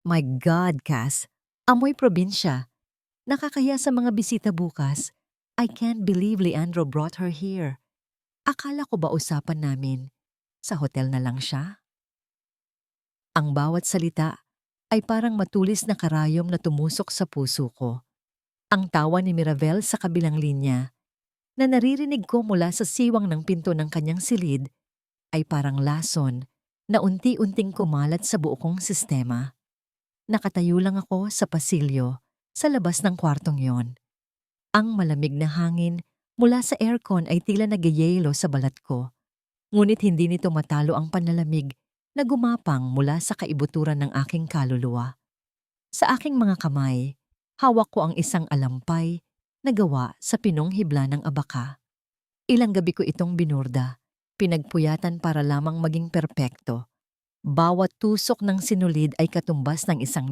My God, Cass. Amoy probinsya. Nakakaya sa mga bisita bukas. I can't believe Leandro brought her here. Akala ko ba usapan namin? Sa hotel na lang siya? Ang bawat salita ay parang matulis na karayom na tumusok sa puso ko. Ang tawa ni Miravel sa kabilang linya na naririnig ko mula sa siwang ng pinto ng kanyang silid ay parang lason na unti-unting kumalat sa buo kong sistema. Nakatayo lang ako sa pasilyo sa labas ng kwartong yon. Ang malamig na hangin mula sa aircon ay tila nagyayelo sa balat ko. Ngunit hindi nito matalo ang panlalamig na gumapang mula sa kaibuturan ng aking kaluluwa. Sa aking mga kamay, hawak ko ang isang alampay na gawa sa pinong hibla ng abaka. Ilang gabi ko itong binurda, pinagpuyatan para lamang maging perpekto. Bawat tusok ng sinulid ay katumbas ng isang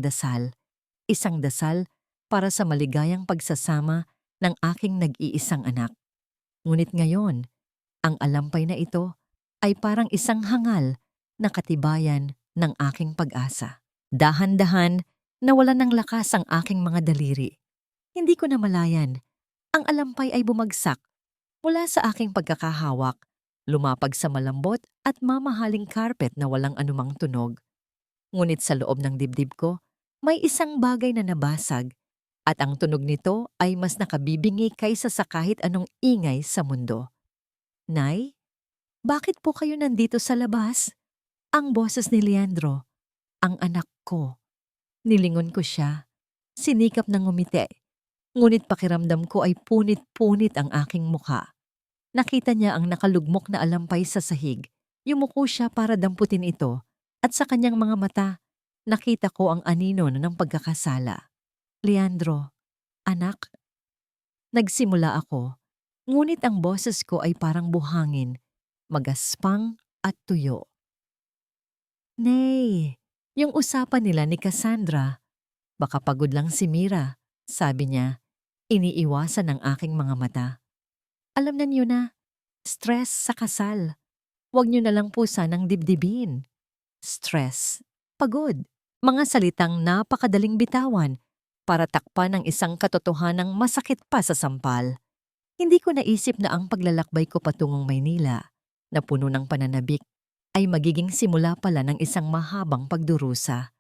dasal para sa maligayang pagsasama ng aking nag-iisang anak. Ngunit ngayon, ang alampay na ito ay parang isang hangal na katibayan ng aking pag-asa. Dahan-dahan, nawalan ng lakas ang aking mga daliri. Hindi ko namalayan. Ang alampay ay bumagsak mula sa aking pagkakahawak, lumapag sa malambot at mamahaling karpet na walang anumang tunog. Ngunit sa loob ng dibdib ko, may isang bagay na nabasag at ang tunog nito ay mas nakabibingi kaysa sa kahit anong ingay sa mundo. Nay, bakit po kayo nandito sa labas? Ang boses ni Leandro, ang anak ko. Nilingon ko siya, sinikap ng ngumiti. Ngunit pakiramdam ko ay punit-punit ang aking muka. Nakita niya ang nakalugmok na alampay sa sahig. Yumuko siya para damputin ito at sa kanyang mga mata, nakita ko ang anino ng pagkakasala. Leandro, anak. Nagsimula ako, ngunit ang boses ko ay parang buhangin, magaspang at tuyo. Nay, yung usapan nila ni Cassandra, baka pagod lang si Mira, sabi niya, iniiwasan ng aking mga mata. Alam na niyo na, stress sa kasal. Huwag niyo na lang po sanang dibdibin. Stress, pagod, mga salitang napakadaling bitawan para takpan ang isang katotohanang masakit pa sa sampal. Hindi ko naisip na ang paglalakbay ko patungong Maynila, na puno ng pananabik, ay magiging simula pala ng isang mahabang pagdurusa.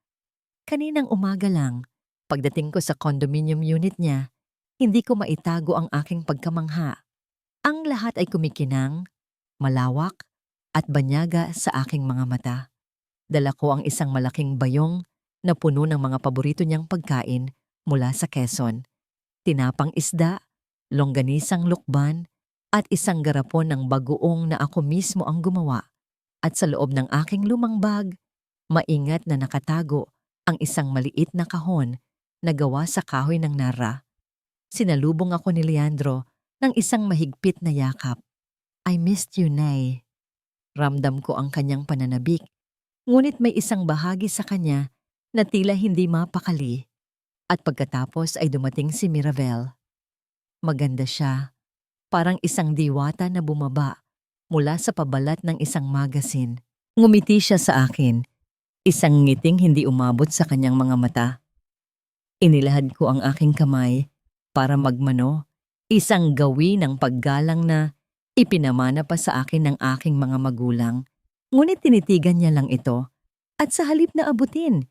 Kaninang umaga lang, pagdating ko sa condominium unit niya, hindi ko maitago ang aking pagkamangha. Ang lahat ay kumikinang, malawak, at banyaga sa aking mga mata. Dala ko ang isang malaking bayong na puno ng mga paborito niyang pagkain mula sa Quezon. Tinapang isda, longganisang lukban, at isang garapon ng bagoong na ako mismo ang gumawa. At sa loob ng aking lumang bag, maingat na nakatago ang isang maliit na kahon na gawa sa kahoy ng nara. Sinalubong ako ni Leandro ng isang mahigpit na yakap. I missed you, Nay. Ramdam ko ang kanyang pananabik, ngunit may isang bahagi sa kanya na tila hindi mapakali. At pagkatapos ay dumating si Miravel. Maganda siya, parang isang diwata na bumaba mula sa pabalat ng isang magasin. Ngumiti siya sa akin, isang ngiting hindi umabot sa kanyang mga mata. Inilahad ko ang aking kamay para magmano, isang gawi ng paggalang na ipinamana pa sa akin ng aking mga magulang. Ngunit tinitigan niya lang ito at sa halip na abutin,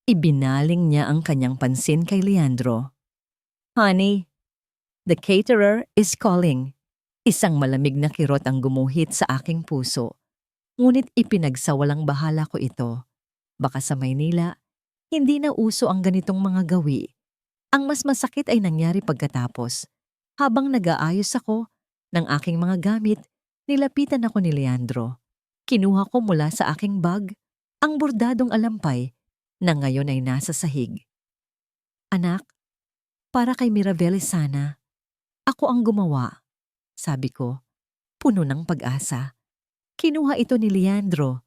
ibinaling niya ang kanyang pansin kay Leandro. Honey, the caterer is calling. Isang malamig na kirot ang gumuhit sa aking puso. Ngunit ipinagsawalang bahala ko ito. Baka sa Maynila, hindi na uso ang ganitong mga gawi. Ang mas masakit ay nangyari pagkatapos. Habang nag-aayos ako ng aking mga gamit, nilapitan ako ni Leandro. Kinuha ko mula sa aking bag ang bordadong alampay na ngayon ay nasa sahig. Anak, para kay Mirabel sana. Ako ang gumawa, sabi ko, puno ng pag-asa. Kinuha ito ni Leandro.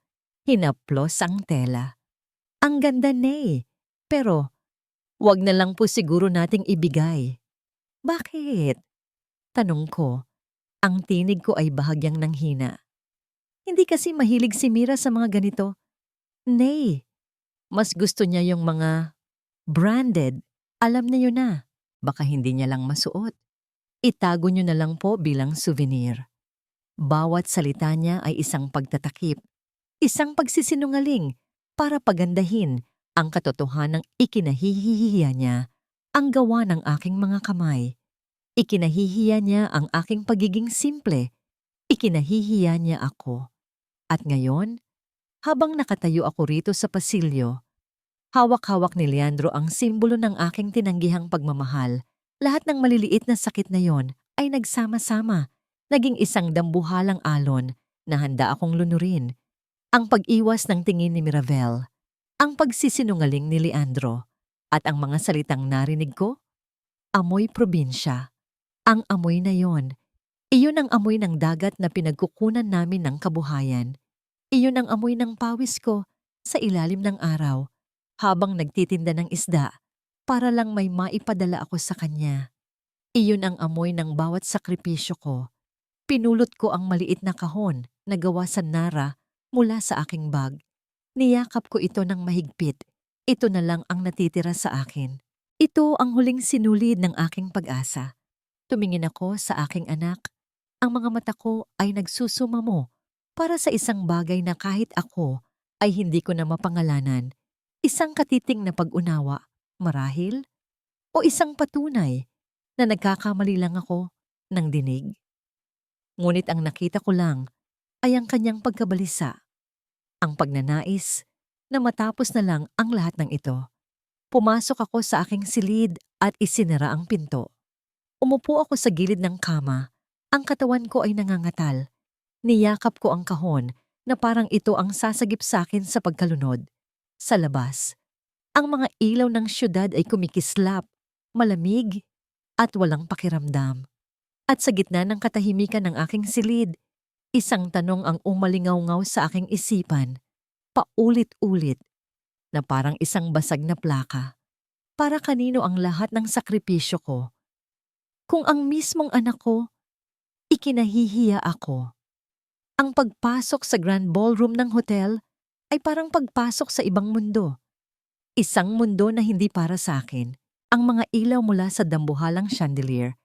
Hinaplos ang tela. Ang ganda, Nay. Pero, wag na lang po siguro nating ibigay. Bakit? Tanong ko. Ang tinig ko ay bahagyang nanghina. Hindi kasi mahilig si Mira sa mga ganito. Nay, Mas gusto niya yung mga branded. Alam niyo na, baka hindi niya lang masuot. Itago niyo na lang po bilang souvenir. Bawat salita niya ay isang pagtatakip, isang pagsisinungaling para pagandahin ang katotohanang ikinahihihiya niya ang gawa ng aking mga kamay. Ikinahihiya niya ang aking pagiging simple. Ikinahihiya niya ako. At ngayon, habang nakatayo ako rito sa pasilyo, hawak-hawak ni Leandro ang simbolo ng aking tinanggihang pagmamahal. Lahat ng maliliit na sakit na yon ay nagsama-sama, naging isang dambuhalang alon na handa akong lunurin. Ang pag-iwas ng tingin ni Miravel, ang pagsisinungaling ni Leandro, at ang mga salitang narinig ko, amoy probinsya. Ang amoy na yon, iyon ang amoy ng dagat na pinagkukunan namin ng kabuhayan. Iyon ang amoy ng pawis ko sa ilalim ng araw habang nagtitinda ng isda para lang may maipadala ako sa kanya. Iyon ang amoy ng bawat sakripisyo ko. Pinulot ko ang maliit na kahon na gawa sa nara mula sa aking bag. Niyakap ko ito ng mahigpit. Ito na lang ang natitira sa akin. Ito ang huling sinulid ng aking pag-asa. Tumingin ako sa aking anak. Ang mga mata ko ay nagsusumamo para sa isang bagay na kahit ako ay hindi ko na mapangalanan. Isang katiting na pag-unawa, marahil, o isang patunay na nagkakamali lang ako ng dinig. Ngunit ang nakita ko lang ay ang kanyang pagkabalisa, ang pagnanais na matapos na lang ang lahat ng ito. Pumasok ako sa aking silid at isinara ang pinto. Umupo ako sa gilid ng kama. Ang katawan ko ay nangangatal. Niyakap ko ang kahon na parang ito ang sasagip sa akin sa pagkalunod. Sa labas, ang mga ilaw ng syudad ay kumikislap, malamig, at walang pakiramdam. At sa gitna ng katahimikan ng aking silid, isang tanong ang umalingaw-ngaw sa aking isipan, paulit-ulit, na parang isang basag na plaka. Para kanino ang lahat ng sakripisyo ko? Kung ang mismong anak ko, ikinahihiya ako. Ang pagpasok sa grand ballroom ng hotel ay parang pagpasok sa ibang mundo. Isang mundo na hindi para sa akin. Ang mga ilaw mula sa dambuhalang chandelier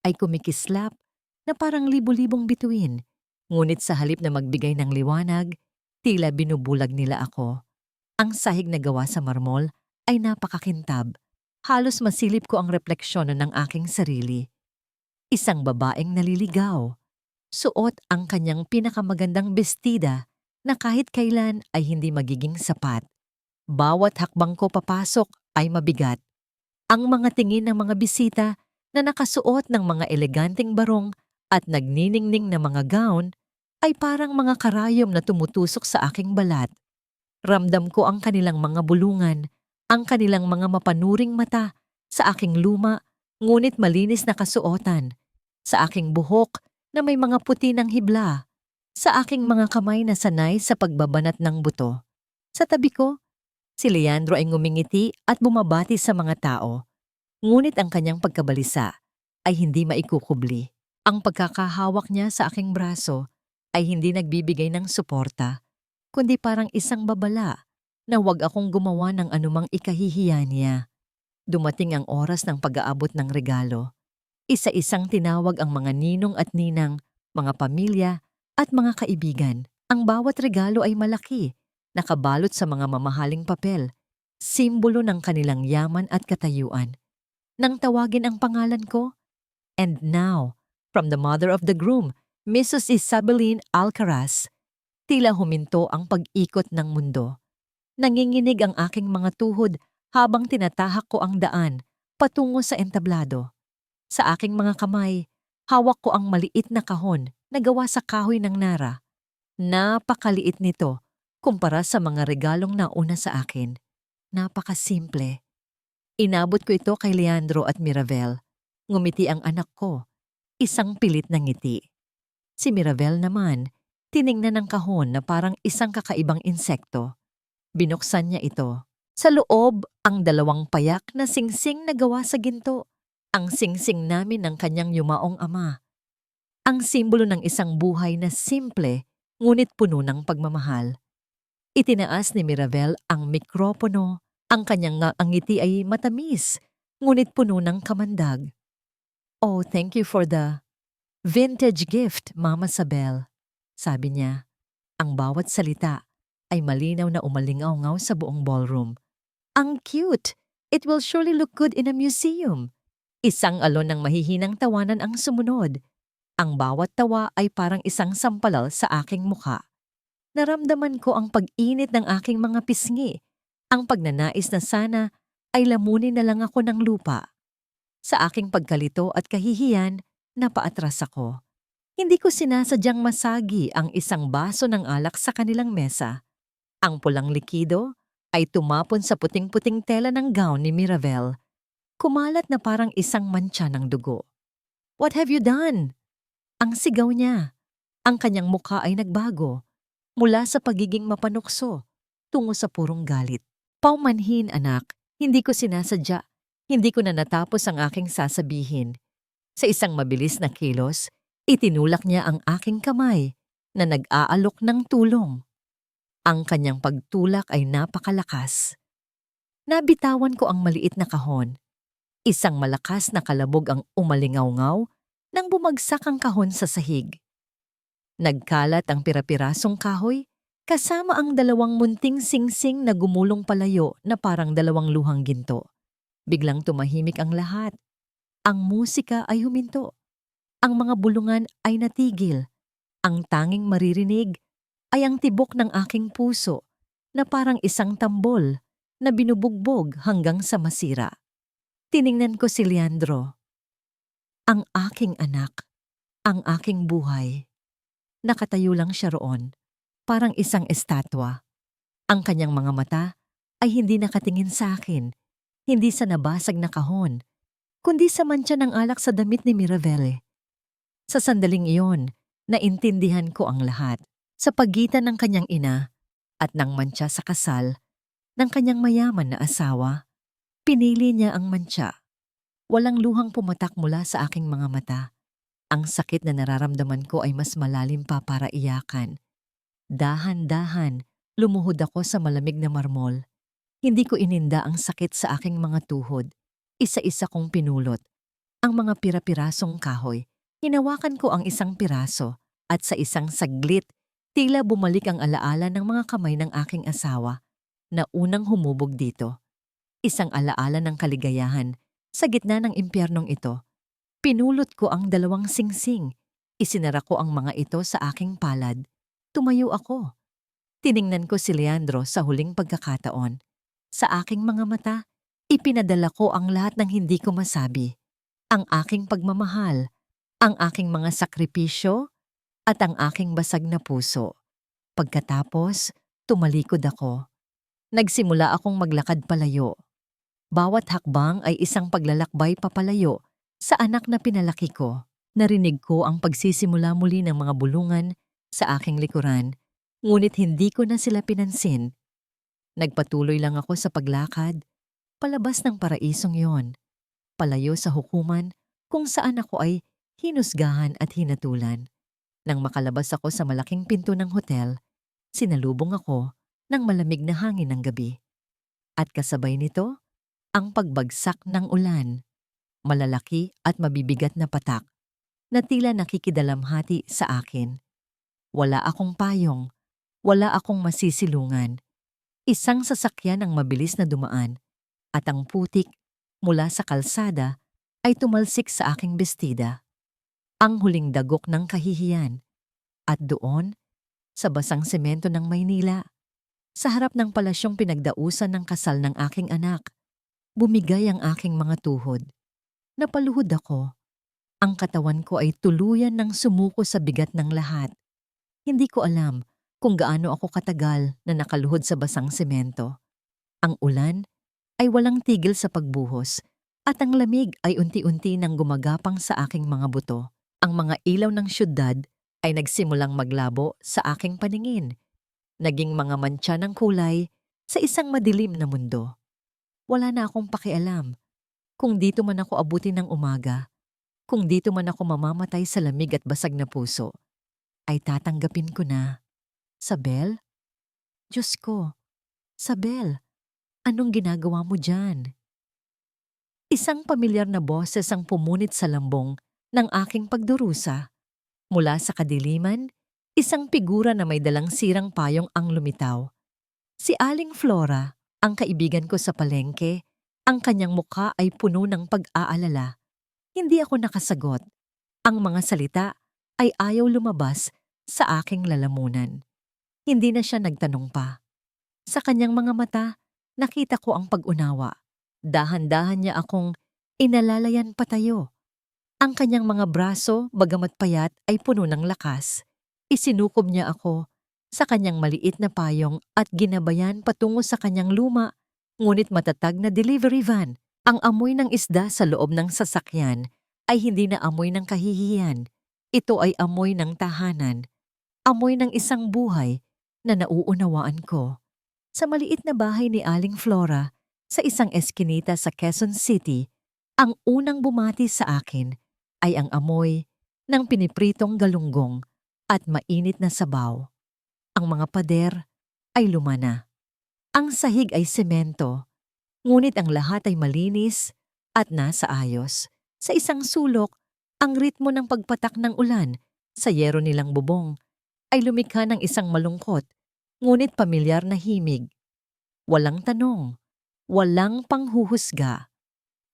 ay kumikislap na parang libu-libong bituin. Ngunit sa halip na magbigay ng liwanag, tila binubulag nila ako. Ang sahig na gawa sa marmol ay napakakintab. Halos masilip ko ang refleksyon ng aking sarili. Isang babaeng naliligaw. Suot ang kanyang pinakamagandang bestida na kahit kailan ay hindi magiging sapat. Bawat hakbang ko papasok ay mabigat. Ang mga tingin ng mga bisita na nakasuot ng mga eleganteng barong at nagniningning na mga gown ay parang mga karayom na tumutusok sa aking balat. Ramdam ko ang kanilang mga bulungan, ang kanilang mga mapanuring mata sa aking luma ngunit malinis na kasuotan, sa aking buhok na may mga puti ng hibla, sa aking mga kamay na sanay sa pagbabanat ng buto. Sa tabi ko, si Leandro ay ngumingiti at bumabati sa mga tao. Ngunit ang kanyang pagkabalisa ay hindi maikukubli. Ang pagkakahawak niya sa aking braso ay hindi nagbibigay ng suporta, kundi parang isang babala na huwag akong gumawa ng anumang ikahihiya niya. Dumating ang oras ng pag-aabot ng regalo. Isa-isang tinawag ang mga ninong at ninang, mga pamilya at mga kaibigan. Ang bawat regalo ay malaki, nakabalot sa mga mamahaling papel, simbolo ng kanilang yaman at katayuan. Nang tawagin ang pangalan ko, and now, from the mother of the groom, Mrs. Isabelline Alcaraz, tila huminto ang pag-ikot ng mundo. Nanginginig ang aking mga tuhod habang tinatahak ko ang daan patungo sa entablado. Sa aking mga kamay, hawak ko ang maliit na kahon na gawa sa kahoy ng nara. Napakaliit nito kumpara sa mga regalong nauna sa akin. Napakasimple. Inabot ko ito kay Leandro at Miravel. Ngumiti ang anak ko, isang pilit na ngiti. Si Miravel naman, tiningnan ng kahon na parang isang kakaibang insekto. Binuksan niya ito. Sa loob, ang dalawang payak na singsing na gawa sa ginto. Ang singsing namin ng kanyang yumaong ama. Ang simbolo ng isang buhay na simple, ngunit puno ng pagmamahal. Itinaas ni Mirabel ang mikropono. Ang kanyang ang ngiti ay matamis, ngunit puno ng kamandag. "Oh, thank you for the vintage gift, Mama Sabel," sabi niya. Ang bawat salita ay malinaw na umalingaw-ngaw sa buong ballroom. "Ang cute! It will surely look good in a museum." Isang alon ng mahihinang tawanan ang sumunod. Ang bawat tawa ay parang isang sampalal sa aking mukha. Naramdaman ko ang pag-init ng aking mga pisngi, ang pagnanais na sana ay lamunin na lang ako ng lupa. Sa aking pagkalito at kahihiyan, napaatras ako. Hindi ko sinasadyang masagi ang isang baso ng alak sa kanilang mesa. Ang pulang likido ay tumapon sa puting-puting tela ng gown ni Mirabel. Kumalat na parang isang mantsa ng dugo. "What have you done?" Ang sigaw niya. Ang kanyang mukha ay nagbago. Mula sa pagiging mapanukso, tungo sa purong galit. "Paumanhin, anak. Hindi ko sinasadya. Hindi ko na natapos ang aking sasabihin." Sa isang mabilis na kilos, itinulak niya ang aking kamay na nag-aalok ng tulong. Ang kanyang pagtulak ay napakalakas. Nabitawan ko ang maliit na kahon. Isang malakas na kalabog ang umalingaw-ngaw nang bumagsak ang kahon sa sahig. Nagkalat ang pirapirasong kahoy kasama ang dalawang munting singsing na gumulong palayo na parang dalawang luhang ginto. Biglang tumahimik ang lahat. Ang musika ay huminto. Ang mga bulungan ay natigil. Ang tanging maririnig ay ang tibok ng aking puso na parang isang tambol na binubugbog hanggang sa masira. Tiningnan ko si Leandro. Ang aking anak, ang aking buhay. Nakatayo lang siya roon, parang isang estatwa. Ang kanyang mga mata ay hindi nakatingin sa akin, hindi sa nabasag na kahon, kundi sa mantsa ng alak sa damit ni Mirabelle. Sa sandaling iyon, naintindihan ko ang lahat. Sa pagitan ng kanyang ina at ng mantsa sa kasal ng kanyang mayaman na asawa, pinili niya ang mantsa. Walang luhang pumatak mula sa aking mga mata. Ang sakit na nararamdaman ko ay mas malalim pa para iyakan. Dahan-dahan, lumuhod ako sa malamig na marmol. Hindi ko ininda ang sakit sa aking mga tuhod. Isa-isa kong pinulot. Ang mga pira-pirasong kahoy. Hinawakan ko ang isang piraso at sa isang saglit, tila bumalik ang alaala ng mga kamay ng aking asawa na unang humubog dito. Isang alaala ng kaligayahan sa gitna ng impyernong ito. Pinulot ko ang dalawang singsing. Isinara ko ang mga ito sa aking palad. Tumayo ako. Tiningnan ko si Leandro sa huling pagkakataon. Sa aking mga mata, ipinadala ko ang lahat ng hindi ko masabi. Ang aking pagmamahal, ang aking mga sakripisyo, at ang aking basag na puso. Pagkatapos, tumalikod ako. Nagsimula akong maglakad palayo. Bawat hakbang ay isang paglalakbay papalayo sa anak na pinalaki ko. Narinig ko ang pagsisimula muli ng mga bulungan sa aking likuran, ngunit hindi ko na sila pinansin. Nagpatuloy lang ako sa paglakad, palabas ng paraisong yon, palayo sa hukuman kung saan ako ay hinusgahan at hinatulan. Nang makalabas ako sa malaking pinto ng hotel, sinalubong ako ng malamig na hangin ng gabi. At kasabay nito, ang pagbagsak ng ulan. Malalaki at mabibigat na patak na tila nakikidalamhati sa akin. Wala akong payong, wala akong masisilungan. Isang sasakyan ang mabilis na dumaan at ang putik mula sa kalsada ay tumalsik sa aking bestida. Ang huling dagok ng kahihiyan. At doon, sa basang semento ng Maynila, sa harap ng palasyong pinagdausan ng kasal ng aking anak, bumigay ang aking mga tuhod. Napaluhod ako. Ang katawan ko ay tuluyan ng sumuko sa bigat ng lahat. Hindi ko alam kung gaano ako katagal na nakaluhod sa basang semento. Ang ulan ay walang tigil sa pagbuhos at ang lamig ay unti-unti nang gumagapang sa aking mga buto. Ang mga ilaw ng syudad ay nagsimulang maglabo sa aking paningin. Naging mga mantsa ng kulay sa isang madilim na mundo. Wala na akong pakialam. Kung dito man ako abutin ng umaga, kung dito man ako mamamatay sa lamig at basag na puso, ay tatanggapin ko na. Sabel? Diyos ko, Sabel, anong ginagawa mo dyan? Isang pamilyar na boses ang pumunit sa lambong ng aking pagdurusa. Mula sa kadiliman, isang figura na may dalang sirang payong ang lumitaw. Si Aling Flora, ang kaibigan ko sa palengke, ang kanyang mukha ay puno ng pag-aalala. Hindi ako nakasagot. Ang mga salita ay ayaw lumabas sa aking lalamunan. Hindi na siya nagtanong pa. Sa kanyang mga mata, nakita ko ang pag-unawa. Dahan-dahan niya akong inalalayan patayo. Ang kanyang mga braso, bagamat payat, ay puno ng lakas. Isinukob niya ako sa kanyang maliit na payong at ginabayan patungo sa kanyang luma, ngunit matatag na delivery van. Ang amoy ng isda sa loob ng sasakyan ay hindi na amoy ng kahihiyan. Ito ay amoy ng tahanan. Amoy ng isang buhay na nauunawaan ko. Sa maliit na bahay ni Aling Flora, sa isang eskinita sa Quezon City, ang unang bumati sa akin ay ang amoy ng pinipritong galunggong at mainit na sabaw. Ang mga pader ay lumana. Ang sahig ay semento, ngunit ang lahat ay malinis at nasa ayos. Sa isang sulok, ang ritmo ng pagpatak ng ulan sa yero nilang bubong ay lumikha ng isang malungkot, ngunit pamilyar na himig. Walang tanong, walang panghuhusga.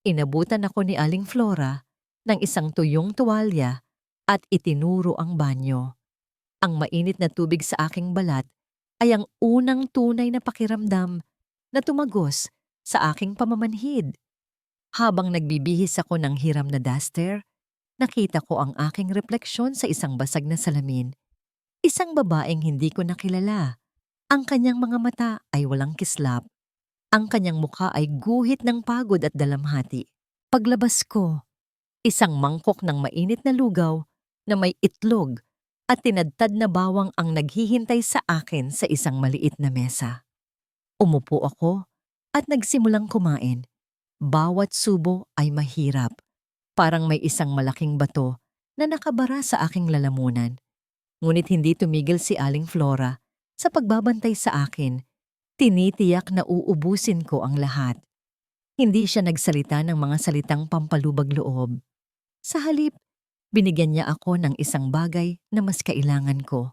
Inabutan ako ni Aling Flora ng isang tuyong tuwalya at itinuro ang banyo. Ang mainit na tubig sa aking balat ay ang unang tunay na pakiramdam na tumagos sa aking pamamanhid. Habang nagbibihis ako ng hiram na duster, nakita ko ang aking refleksyon sa isang basag na salamin. Isang babaeng hindi ko nakilala. Ang kanyang mga mata ay walang kislap. Ang kanyang mukha ay guhit ng pagod at dalamhati. Paglabas ko, isang mangkok ng mainit na lugaw na may itlog at tinadtad na bawang ang naghihintay sa akin sa isang maliit na mesa. Umupo ako at nagsimulang kumain. Bawat subo ay mahirap. Parang may isang malaking bato na nakabara sa aking lalamunan. Ngunit hindi tumigil si Aling Flora sa pagbabantay sa akin. Tinitiyak na uubusin ko ang lahat. Hindi siya nagsalita ng mga salitang pampalubag loob. Sa halip, binigyan niya ako ng isang bagay na mas kailangan ko.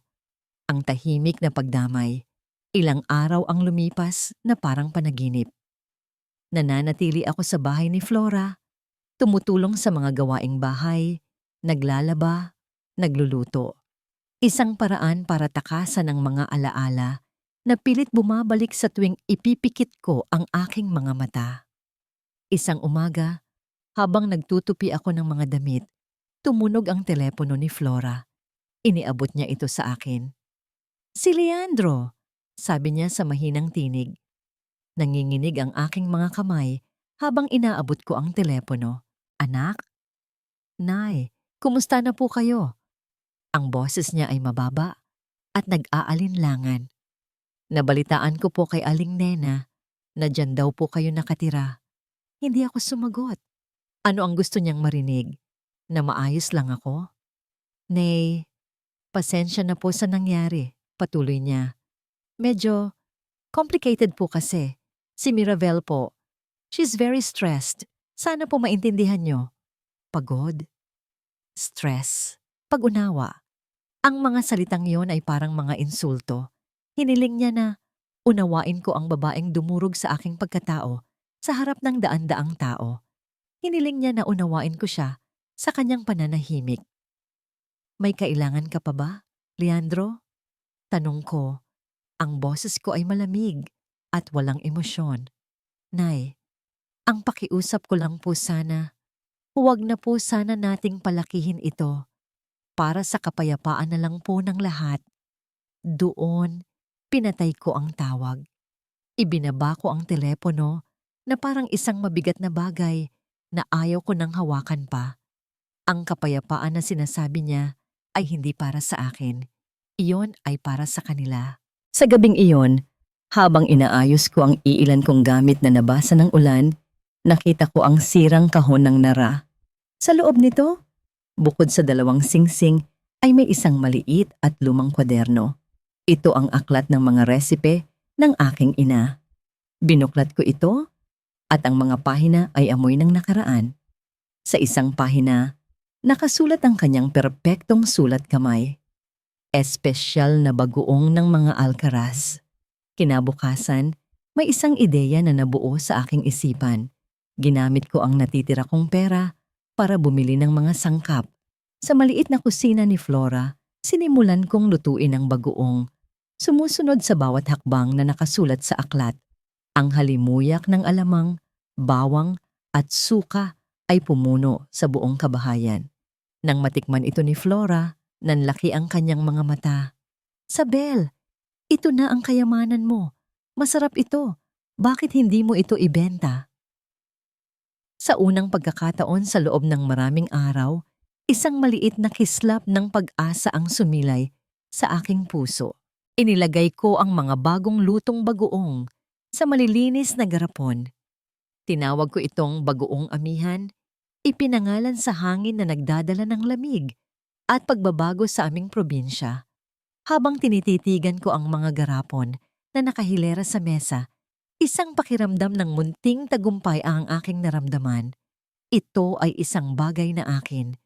Ang tahimik na pagdamay. Ilang araw ang lumipas na parang panaginip. Nananatili ako sa bahay ni Flora, tumutulong sa mga gawaing bahay, naglalaba, nagluluto. Isang paraan para takasan ang mga alaala na pilit bumabalik sa tuwing ipipikit ko ang aking mga mata. Isang umaga, habang nagtutupi ako ng mga damit, tumunog ang telepono ni Flora. Iniabot niya ito sa akin. "Si Leandro," sabi niya sa mahinang tinig. Nanginginig ang aking mga kamay habang inaabot ko ang telepono. "Anak? Nay, kumusta na po kayo?" Ang boses niya ay mababa at nag-aalinlangan. "Nabalitaan ko po kay Aling Nena na dyan daw po kayo nakatira." Hindi ako sumagot. Ano ang gusto niyang marinig? Na maayos lang ako? "Nay, pasensya na po sa nangyari," patuloy niya. "Medyo complicated po kasi. Si Mirabel po. She's very stressed. Sana po maintindihan niyo." Pagod, stress, pag-unawa. Ang mga salitang yon ay parang mga insulto. Hiniling niya na unawain ko ang babaeng dumurog sa aking pagkatao sa harap ng daan-daang tao. Hiniling niya na unawain ko siya sa kanyang pananahimik. "May kailangan ka pa ba, Leandro?" Tanong ko. Ang boses ko ay malamig at walang emosyon. "Nay, ang pakiusap ko lang po sana, huwag na po sana nating palakihin ito. Para sa kapayapaan na lang po ng lahat." Doon, pinatay ko ang tawag. Ibinaba ko ang telepono na parang isang mabigat na bagay na ayaw ko nang hawakan pa. Ang kapayapaan na sinasabi niya ay hindi para sa akin. Iyon ay para sa kanila. Sa gabing iyon, habang inaayos ko ang iilan kong gamit na nabasa ng ulan, nakita ko ang sirang kahon ng nara. Sa loob nito, bukod sa 2 singsing, ay may isang maliit at lumang kwaderno. Ito ang aklat ng mga resipe ng aking ina. Binuklat ko ito at ang mga pahina ay amoy ng nakaraan. Sa isang pahina, nakasulat ang kanyang perpektong sulat kamay. Espesyal na bagoong ng mga Alcaraz. Kinabukasan, may isang ideya na nabuo sa aking isipan. Ginamit ko ang natitira kong pera para bumili ng mga sangkap. Sa maliit na kusina ni Flora, sinimulan kong lutuin ang bagoong. Sumusunod sa bawat hakbang na nakasulat sa aklat. Ang halimuyak ng alamang, bawang at suka ay pumuno sa buong kabahayan. Nang matikman ito ni Flora, nanlaki ang kanyang mga mata. "Sabel, ito na ang kayamanan mo. Masarap ito. Bakit hindi mo ito ibenta?" Sa unang pagkakataon sa loob ng maraming araw, isang maliit na kislap ng pag-asa ang sumilay sa aking puso. Inilagay ko ang mga bagong lutong bagoong sa malilinis na garapon. Tinawag ko itong bagoong amihan, ipinangalan sa hangin na nagdadala ng lamig at pagbabago sa aming probinsya. Habang tinititigan ko ang mga garapon na nakahilera sa mesa, isang pakiramdam ng munting tagumpay ang aking naramdaman. Ito ay isang bagay na akin.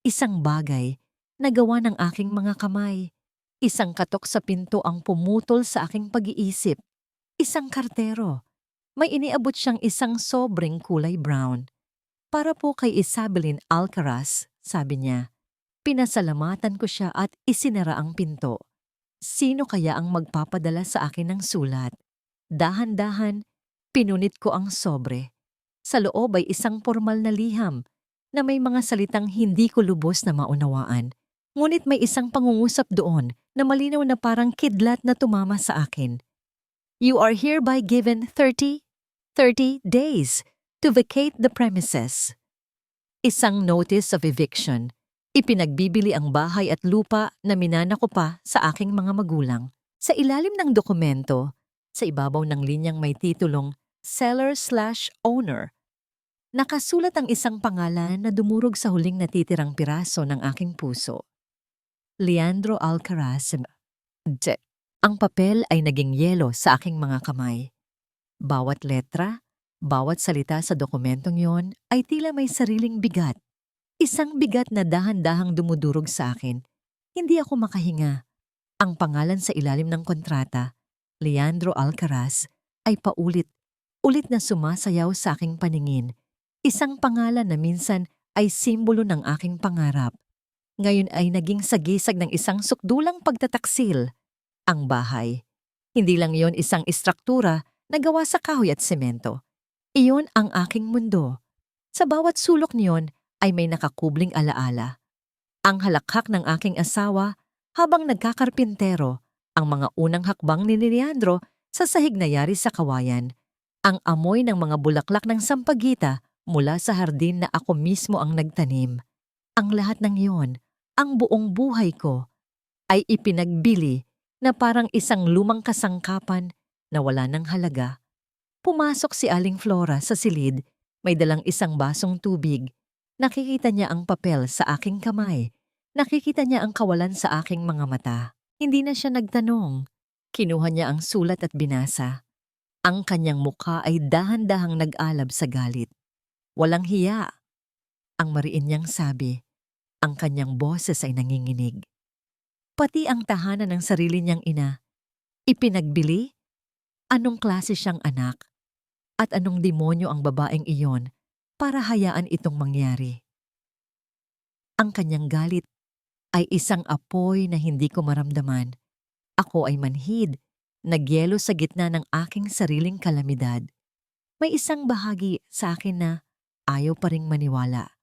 Isang bagay na gawa ng aking mga kamay. Isang katok sa pinto ang pumutol sa aking pag-iisip. Isang kartero. May iniabot siyang isang sobrang kulay brown. "Para po kay Isabelin Alcaraz," sabi niya. Pinasalamatan ko siya at isinara ang pinto. Sino kaya ang magpapadala sa akin ng sulat? Dahan-dahan, pinunit ko ang sobre. Sa loob ay isang formal na liham na may mga salitang hindi ko lubos na maunawaan. Ngunit may isang pangungusap doon na malinaw na parang kidlat na tumama sa akin. "You are hereby given 30 days to vacate the premises." Isang notice of eviction. Ipinagbibili ang bahay at lupa na minana ko pa sa aking mga magulang. Sa ilalim ng dokumento, sa ibabaw ng linyang may titulong Seller/Owner, nakasulat ang isang pangalan na dumurog sa huling natitirang piraso ng aking puso. Leandro Alcaraz. Ang papel ay naging yelo sa aking mga kamay. Bawat letra, bawat salita sa dokumentong yon ay tila may sariling bigat. Isang bigat na dahan-dahang dumudurog sa akin. Hindi ako makahinga. Ang pangalan sa ilalim ng kontrata, Leandro Alcaraz, ay paulit-ulit na sumasayaw sa aking paningin. Isang pangalan na minsan ay simbolo ng aking pangarap. Ngayon ay naging sagisag ng isang sukdulang pagtataksil. Ang bahay. Hindi lang yon isang istruktura na gawa sa kahoy at semento. Iyon ang aking mundo. Sa bawat sulok niyon ay may nakakubling alaala. Ang halakhak ng aking asawa habang nagkakarpintero, ang mga unang hakbang ni Leandro sa sahig na yari sa kawayan, ang amoy ng mga bulaklak ng sampagita mula sa hardin na ako mismo ang nagtanim. Ang lahat ng iyon, ang buong buhay ko, ay ipinagbili na parang isang lumang kasangkapan na wala ng halaga. Pumasok si Aling Flora sa silid, may dalang isang basong tubig. Nakikita niya ang papel sa aking kamay. Nakikita niya ang kawalan sa aking mga mata. Hindi na siya nagtanong. Kinuha niya ang sulat at binasa. Ang kanyang mukha ay dahan-dahang nag-alab sa galit. "Walang hiya," ang mariin niyang sabi. Ang kanyang boses ay nanginginig. Pati ang tahanan ng sarili niyang ina. Ipinagbili? Anong klase siyang anak? At anong demonyo ang babaeng iyon para hayaan itong mangyari? Ang kanyang galit ay isang apoy na hindi ko maramdaman. Ako ay manhid, nagyelo sa gitna ng aking sariling kalamidad. May isang bahagi sa akin na ayaw pa ring maniwala.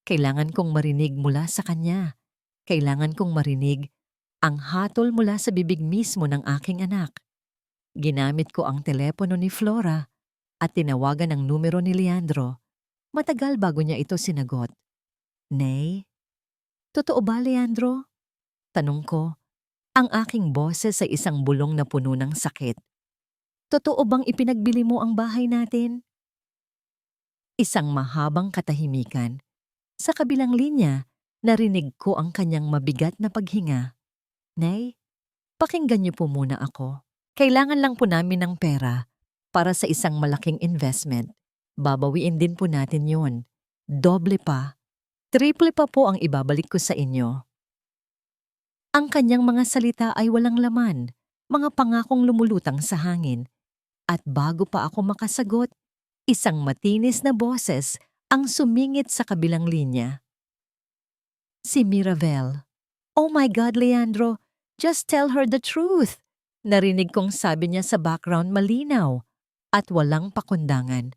Kailangan kong marinig mula sa kanya. Kailangan kong marinig ang hatol mula sa bibig mismo ng aking anak. Ginamit ko ang telepono ni Flora at tinawagan ang numero ni Leandro. Matagal bago niya ito sinagot. "Nay? Totoo ba, Leandro?" Tanong ko, ang aking boses ay isang bulong na puno ng sakit. "Totoo bang ipinagbili mo ang bahay natin?" Isang mahabang katahimikan. Sa kabilang linya, narinig ko ang kanyang mabigat na paghinga. "Nay, pakinggan niyo po muna ako. Kailangan lang po namin ng pera para sa isang malaking investment. Babawiin din po natin yun. Doble pa, triple pa po ang ibabalik ko sa inyo. Ang kanyang mga salita ay walang laman, mga pangakong lumulutang sa hangin. At bago pa ako makasagot, isang matinis na boses ang sumingit sa kabilang linya. Si Mirabel. "Oh my God, Leandro, just tell her the truth." Narinig kong sabi niya sa background malinaw at walang pakundangan.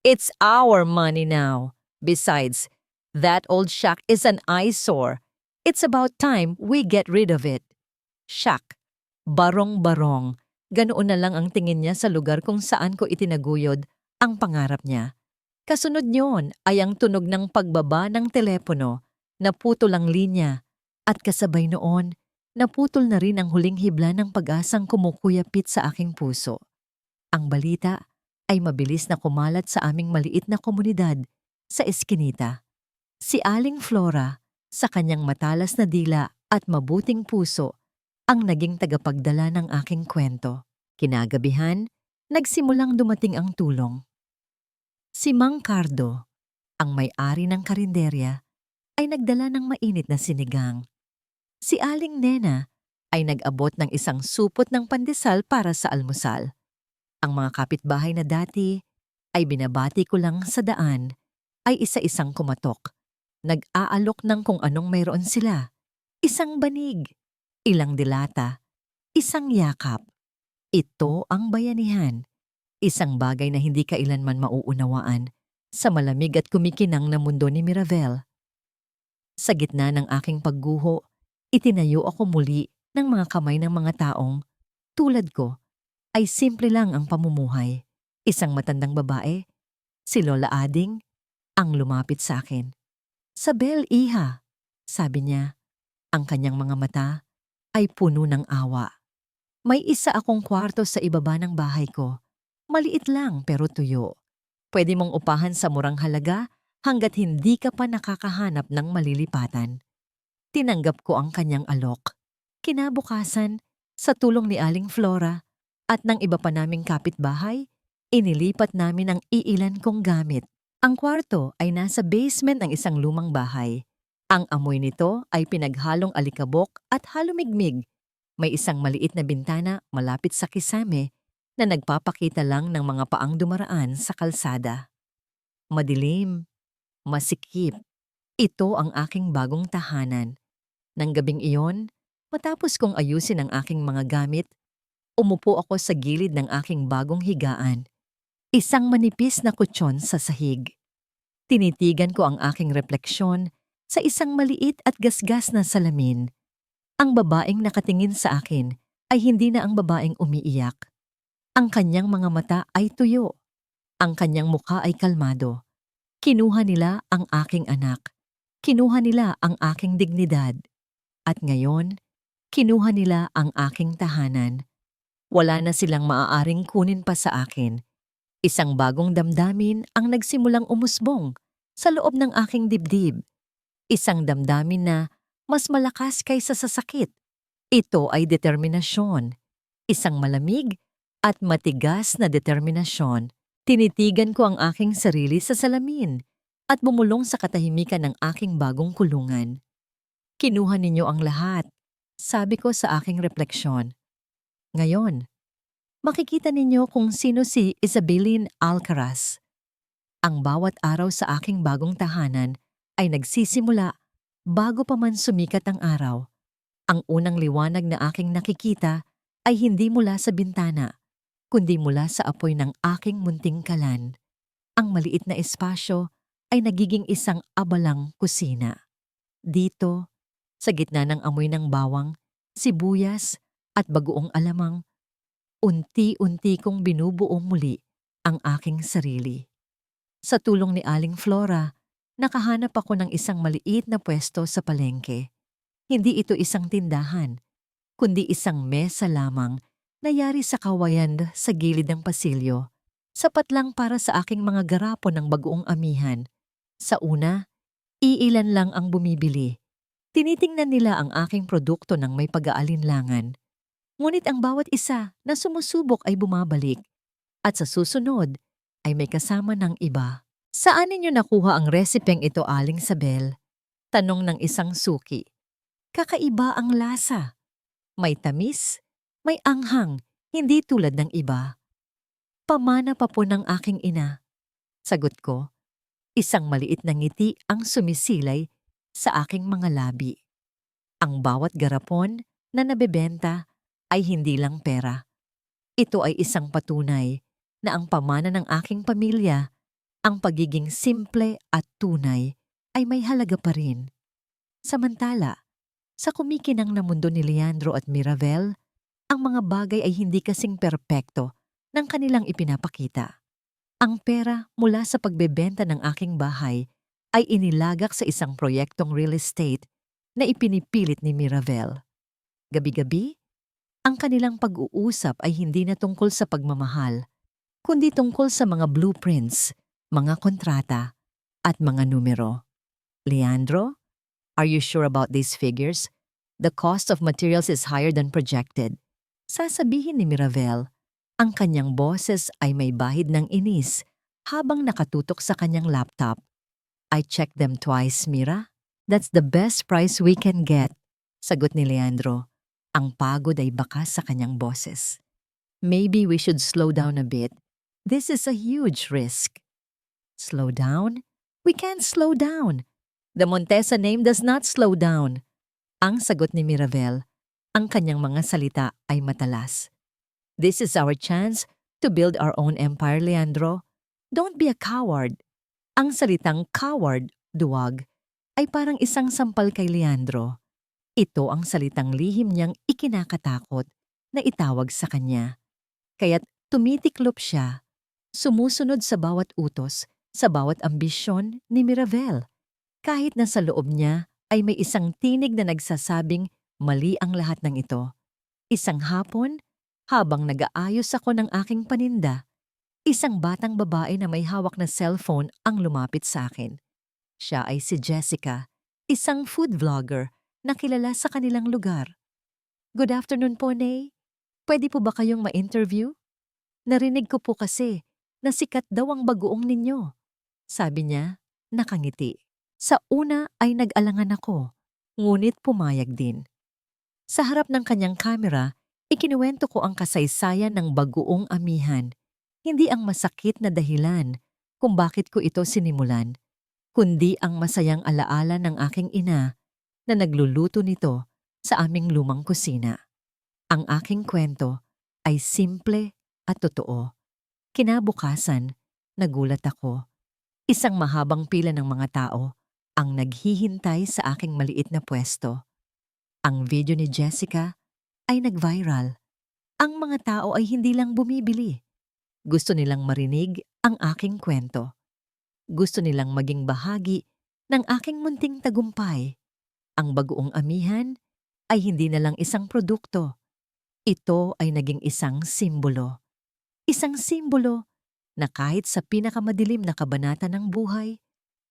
"It's our money now. Besides, that old shack is an eyesore. It's about time we get rid of it." Shack. Barong-barong. Ganoon na lang ang tingin niya sa lugar kung saan ko itinaguyod ang pangarap niya. Kasunod niyon ay ang tunog ng pagbaba ng telepono, naputol ang linya, at kasabay noon, naputol na rin ang huling hibla ng pag-asang kumukuyapit sa aking puso. Ang balita ay mabilis na kumalat sa aming maliit na komunidad sa Eskinita. Si Aling Flora, sa kanyang matalas na dila at mabuting puso, ang naging tagapagdala ng aking kwento. Kinagabihan, nagsimulang dumating ang tulong. Si Mang Cardo, ang may-ari ng karinderya, ay nagdala ng mainit na sinigang. Si Aling Nena ay nag-abot ng isang supot ng pandesal para sa almusal. Ang mga kapitbahay na dati ay binabati ko lang sa daan ay isa-isang kumatok. Nag-aalok ng kung anong mayroon sila. Isang banig, ilang dilata, isang yakap. Ito ang bayanihan. Isang bagay na hindi kailanman mauunawaan sa malamig at kumikinang na mundo ni Mirabel. Sa gitna ng aking pagguho, itinayo ako muli ng mga kamay ng mga taong, tulad ko, ay simple lang ang pamumuhay. Isang matandang babae, si Lola Ading, ang lumapit sa akin. "Sabel, iha," sabi niya. Ang kanyang mga mata ay puno ng awa. "May isa akong kwarto sa ibaba ng bahay ko. Maliit lang pero tuyo. Pwede mong upahan sa murang halaga hanggat hindi ka pa nakakahanap ng malilipatan." Tinanggap ko ang kanyang alok. Kinabukasan, sa tulong ni Aling Flora at ng iba pa naming kapitbahay, inilipat namin ang iilan kong gamit. Ang kwarto ay nasa basement ng isang lumang bahay. Ang amoy nito ay pinaghalong alikabok at halumigmig. May isang maliit na bintana malapit sa kisame na nagpapakita lang ng mga paang dumaraan sa kalsada. Madilim, masikip. Ito ang aking bagong tahanan. Nang gabing iyon, matapos kong ayusin ang aking mga gamit, umupo ako sa gilid ng aking bagong higaan. Isang manipis na kutsyon sa sahig. Tinitigan ko ang aking refleksyon sa isang maliit at gasgas na salamin. Ang babaeng nakatingin sa akin ay hindi na ang babaeng umiiyak. Ang kanyang mga mata ay tuyo. Ang kanyang mukha ay kalmado. Kinuha nila ang aking anak. Kinuha nila ang aking dignidad. At ngayon, kinuha nila ang aking tahanan. Wala na silang maaaring kunin pa sa akin. Isang bagong damdamin ang nagsimulang umusbong sa loob ng aking dibdib. Isang damdamin na mas malakas kaysa sa sakit. Ito ay determinasyon. Isang malamig at matigas na determinasyon. Tinitigan ko ang aking sarili sa salamin at bumulong sa katahimikan ng aking bagong kulungan. "Kinuha ninyo ang lahat," sabi ko sa aking refleksyon. Ngayon, makikita ninyo kung sino si Isabelline Alcaraz. Ang bawat araw sa aking bagong tahanan ay nagsisimula bago pa man sumikat ang araw. Ang unang liwanag na aking nakikita ay hindi mula sa bintana, kundi mula sa apoy ng aking munting kalan. Ang maliit na espasyo ay nagiging isang abalang kusina. Dito, sa gitna ng amoy ng bawang, sibuyas at bagoong alamang, unti-unti kong binubuo muli ang aking sarili. Sa tulong ni Aling Flora, nakahanap ako ng isang maliit na pwesto sa palengke. Hindi ito isang tindahan, kundi isang mesa lamang na yari sa kawayan sa gilid ng pasilyo. Sapat lang para sa aking mga garapo ng bagoong amihan. Sa una, iilan lang ang bumibili. Tinitingnan nila ang aking produkto ng may pag-aalinlangan. Ngunit ang bawat isa na sumusubok ay bumabalik at sa susunod ay may kasama ng iba. Saan ninyo nakuha ang resepeng ito, Aling Sabel? Tanong ng isang suki. Kakaiba ang lasa. May tamis, may anghang, hindi tulad ng iba. Pamana pa po ng aking ina. Sagot ko, isang maliit na ngiti ang sumisilay sa aking mga labi. Ang bawat garapon na nabebenta ay hindi lang pera. Ito ay isang patunay na ang pamana ng aking pamilya, ang pagiging simple at tunay ay may halaga pa rin. Samantala, sa kumikinang na mundo ni Leandro at Miravel, ang mga bagay ay hindi kasing perpekto ng kanilang ipinapakita. Ang pera mula sa pagbebenta ng aking bahay ay inilagak sa isang proyektong real estate na ipinipilit ni Miravel. Gabi-gabi, ang kanilang pag-uusap ay hindi na tungkol sa pagmamahal, kundi tungkol sa mga blueprints, mga kontrata, at mga numero. Leandro, are you sure about these figures? The cost of materials is higher than projected. Sasabihin ni Miravel, ang kanyang boses ay may bahid ng inis habang nakatutok sa kanyang laptop. I checked them twice, Mira. That's the best price we can get. Sagot ni Leandro. Ang pagod ay bakas sa kanyang boses. Maybe we should slow down a bit. This is a huge risk. Slow down? We can't slow down. The Montesa name does not slow down. Ang sagot ni Miravel, ang kanyang mga salita ay matalas. This is our chance to build our own empire, Leandro. Don't be a coward. Ang salitang coward, duwag, ay parang isang sampal kay Leandro. Ito ang salitang lihim niyang ikinakatakot na itawag sa kanya. Kaya't tumitiklop siya, sumusunod sa bawat utos, sa bawat ambisyon ni Miravel. Kahit na sa loob niya ay may isang tinig na nagsasabing mali ang lahat ng ito. Isang hapon, habang nag-aayos ako ng aking paninda, isang batang babae na may hawak na cellphone ang lumapit sa akin. Siya ay si Jessica, isang food vlogger na kilala sa kanilang lugar. Good afternoon po, Nay. Pwede po ba kayong ma-interview? Narinig ko po kasi na sikat daw ang bagoong ninyo. Sabi niya, nakangiti. Sa una ay nag-alangan ako, ngunit pumayag din. Sa harap ng kanyang kamera, ikinuwento ko ang kasaysayan ng bagoong amihan, hindi ang masakit na dahilan kung bakit ko ito sinimulan, kundi ang masayang alaala ng aking ina na nagluluto nito sa aming lumang kusina. Ang aking kwento ay simple at totoo. Kinabukasan, nagulat ako. Isang mahabang pila ng mga tao ang naghihintay sa aking maliit na pwesto. Ang video ni Jessica ay nag-viral. Ang mga tao ay hindi lang bumibili. Gusto nilang marinig ang aking kwento. Gusto nilang maging bahagi ng aking munting tagumpay. Ang bagoong amihan ay hindi na lang isang produkto. Ito ay naging isang simbolo. Isang simbolo na kahit sa pinakamadilim na kabanata ng buhay,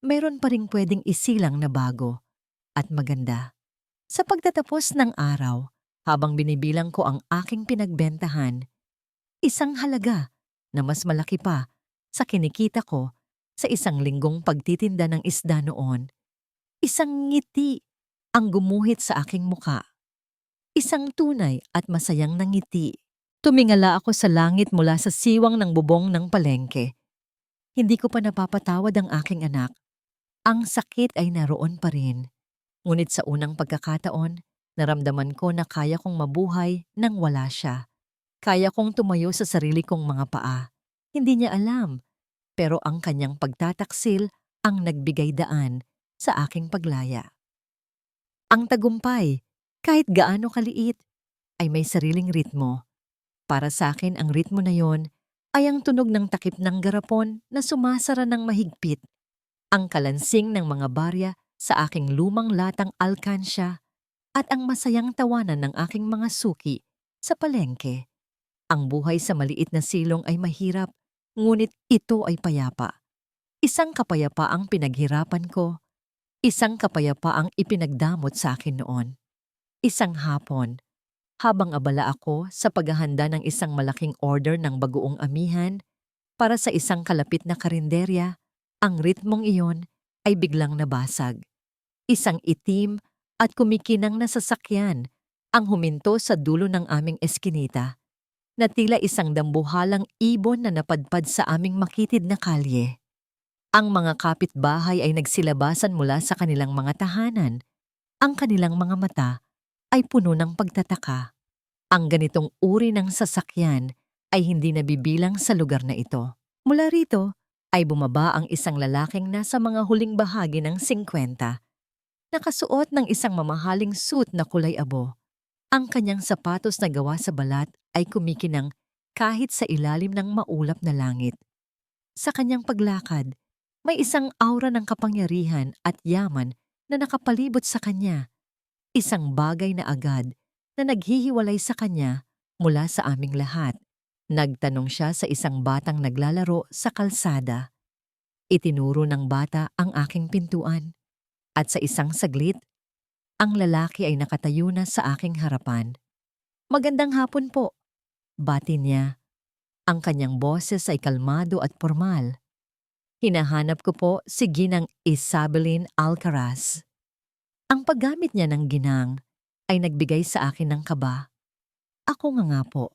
mayroon pa ring pwedeng isilang na bago at maganda. Sa pagtatapos ng araw, habang binibilang ko ang aking pinagbentahan, isang halaga na mas malaki pa sa kinikita ko sa isang linggong pagtitinda ng isda noon. Isang ngiti ang gumuhit sa aking muka. Isang tunay at masayang nangiti. Tumingala ako sa langit mula sa siwang ng bubong ng palengke. Hindi ko pa napapatawad ang aking anak. Ang sakit ay naroon pa rin. Ngunit sa unang pagkakataon, naramdaman ko na kaya kong mabuhay nang wala siya. Kaya kong tumayo sa sarili kong mga paa. Hindi niya alam, pero ang kanyang pagtataksil ang nagbigay daan sa aking paglaya. Ang tagumpay, kahit gaano kaliit, ay may sariling ritmo. Para sa akin ang ritmo na yon ay ang tunog ng takip ng garapon na sumasara ng mahigpit, ang kalansing ng mga barya sa aking lumang latang alkansya at ang masayang tawanan ng aking mga suki sa palengke. Ang buhay sa maliit na silong ay mahirap, ngunit ito ay payapa. Isang kapayapaang pinaghirapan ko, isang kapayapaang ipinagdamot sa akin noon. Isang hapon, Habang abala ako sa paghahanda ng isang malaking order ng bagoong amihan para sa isang kalapit na karinderya, ang ritmong iyon ay biglang nabasag. Isang itim at kumikinang na sasakyan ang huminto sa dulo ng aming eskinita na tila isang dambuhalang ibon na napadpad sa aming makitid na kalye. Ang mga kapitbahay ay nagsilabasan mula sa kanilang mga tahanan. Ang kanilang mga mata ay puno ng pagtataka. Ang ganitong uri ng sasakyan ay hindi nabibilang sa lugar na ito. Mula rito ay bumaba ang isang lalaking nasa mga huling bahagi ng 50. Nakasuot ng isang mamahaling suit na kulay abo. Ang kanyang sapatos na gawa sa balat ay kumikinang kahit sa ilalim ng maulap na langit. Sa kanyang paglakad, may isang aura ng kapangyarihan at yaman na nakapalibot sa kanya. Isang bagay na agad na naghihiwalay sa kanya mula sa aming lahat. Nagtanong siya sa isang batang naglalaro sa kalsada. Itinuro ng bata ang aking pintuan. At sa isang saglit, ang lalaki ay nakatayo na sa aking harapan. "Magandang hapon po," bati niya. Ang kanyang boses ay kalmado at formal. "Hinahanap ko po si Ginang Isabelin Alcaraz." Ang paggamit niya ng ginang ay nagbigay sa akin ng kaba. "Ako nga po.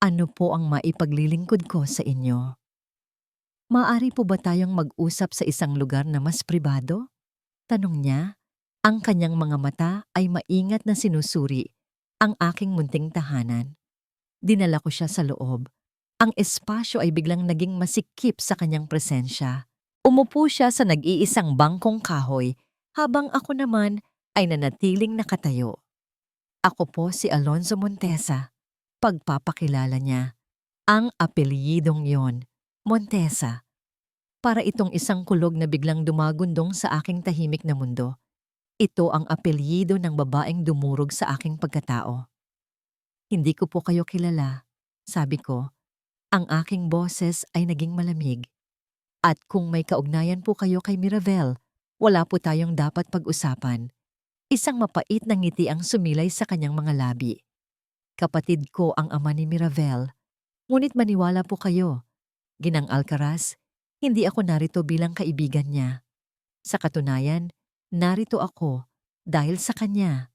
Ano po ang maipaglilingkod ko sa inyo? Maaari po ba tayong mag-usap sa isang lugar na mas pribado?" Tanong niya. Ang kanyang mga mata ay maingat na sinusuri ang aking munting tahanan. Dinala ko siya sa loob. Ang espasyo ay biglang naging masikip sa kanyang presensya. Umupo siya sa nag-iisang bangkong kahoy habang ako naman ay nanatiling nakatayo. "Ako po si Alonzo Montesa." Pagpapakilala niya. Ang apelyidong yon, Montesa. Para itong isang kulog na biglang dumagundong sa aking tahimik na mundo. Ito ang apelyido ng babaeng dumurog sa aking pagkatao. "Hindi ko po kayo kilala," sabi ko. Ang aking boses ay naging malamig. "At kung may kaugnayan po kayo kay Miravel, wala po tayong dapat pag-usapan." Isang mapait na ngiti ang sumilay sa kanyang mga labi. "Kapatid ko ang ama ni Miravel. Ngunit maniwala po kayo, Ginang Alcaraz, hindi ako narito bilang kaibigan niya. Sa katunayan, narito ako dahil sa kanya."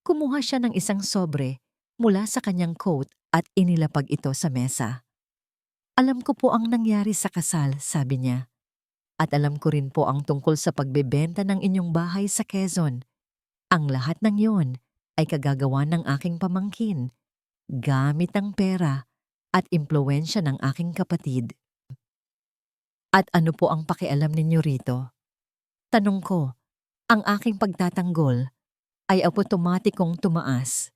Kumuha siya ng isang sobre mula sa kanyang coat at inilapag ito sa mesa. "Alam ko po ang nangyari sa kasal," sabi niya. "At alam ko rin po ang tungkol sa pagbebenta ng inyong bahay sa Quezon. Ang lahat ng yon ay kagagawa ng aking pamangkin, gamit ang pera at impluwensya ng aking kapatid." "At ano po ang pakialam ninyo rito?" Tanong ko. Ang aking pagtatanggol ay otomatikong tumaas.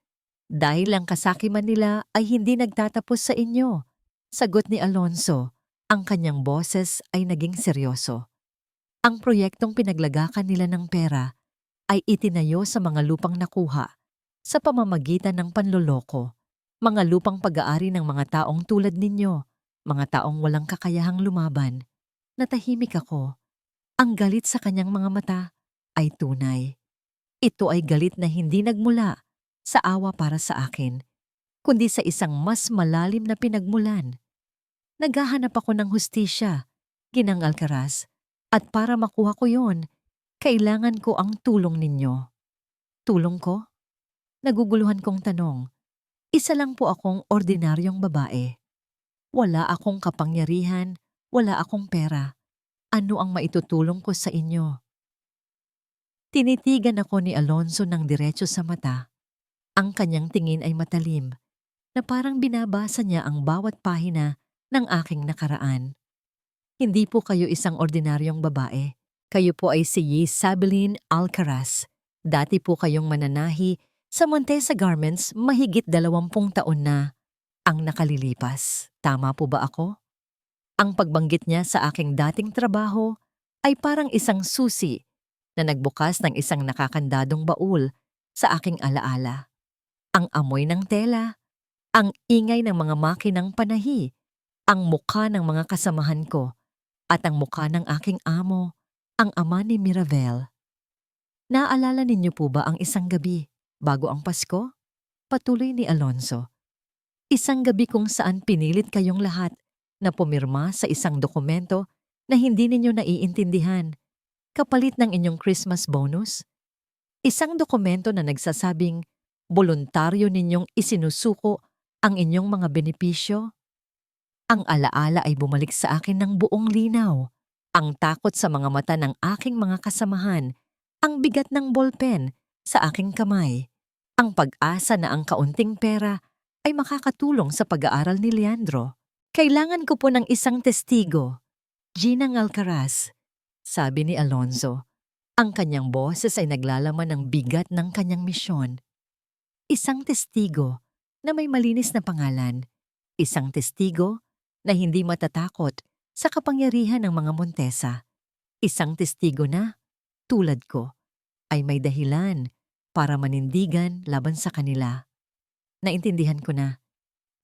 "Dahil ang kasakiman nila ay hindi nagtatapos sa inyo," sagot ni Alonso. Ang kanyang boses ay naging seryoso. "Ang proyektong pinaglagakan nila ng pera ay itinayo sa mga lupang nakuha sa pamamagitan ng panloloko. Mga lupang pag-aari ng mga taong tulad ninyo, mga taong walang kakayahang lumaban." Natahimik ako. Ang galit sa kanyang mga mata ay tunay. Ito ay galit na hindi nagmula sa awa para sa akin, kundi sa isang mas malalim na pinagmulan. "Naghahanap ako ng hustisya, Ginang Alcaraz, at para makuha ko yon, kailangan ko ang tulong ninyo." "Tulong ko?" Naguguluhan kong tanong. Isa lang po akong ordinaryong babae. Wala akong kapangyarihan, wala akong pera. Ano ang maitutulong ko sa inyo? Tinitigan ako ni Alonso ng diretso sa mata. Ang kanyang tingin ay matalim, na parang binabasa niya ang bawat pahina ng aking nakaraan. "Hindi po kayo isang ordinaryong babae. Kayo po ay si Isabelin Alcaraz. Dati po kayong mananahi sa Montesa Garments mahigit 20 taon na ang nakalilipas. Tama po ba ako?" Ang pagbanggit niya sa aking dating trabaho ay parang isang susi na nagbukas ng isang nakakandadong baul sa aking alaala. Ang amoy ng tela, ang ingay ng mga makinang panahi, ang mukha ng mga kasamahan ko, at ang mukha ng aking amo, ang ama ni Miravel. "Naaalala ninyo po ba ang isang gabi bago ang Pasko? Patuloy ni Alonzo. Isang gabi kung saan pinilit kayong lahat na pumirma sa isang dokumento na hindi ninyo naiintindihan, kapalit ng inyong Christmas bonus. Isang dokumento na nagsasabing voluntaryo ninyong isinusuko ang inyong mga benepisyo. Ang alaala ay bumalik sa akin ng buong linaw. Ang takot sa mga mata ng aking mga kasamahan, ang bigat ng ballpen sa aking kamay, ang pag-asa na ang kaunting pera ay makakatulong sa pag-aaral ni Leandro. Kailangan ko po ng isang testigo. Gina Alcaraz, sabi ni Alonzo. Ang kanyang boses ay naglalaman ng bigat ng kanyang misyon. Isang testigo na may malinis na pangalan. Isang testigo na hindi matatakot sa kapangyarihan ng mga Montesa. Isang testigo na, tulad ko, ay may dahilan para manindigan laban sa kanila. Naintindihan ko na,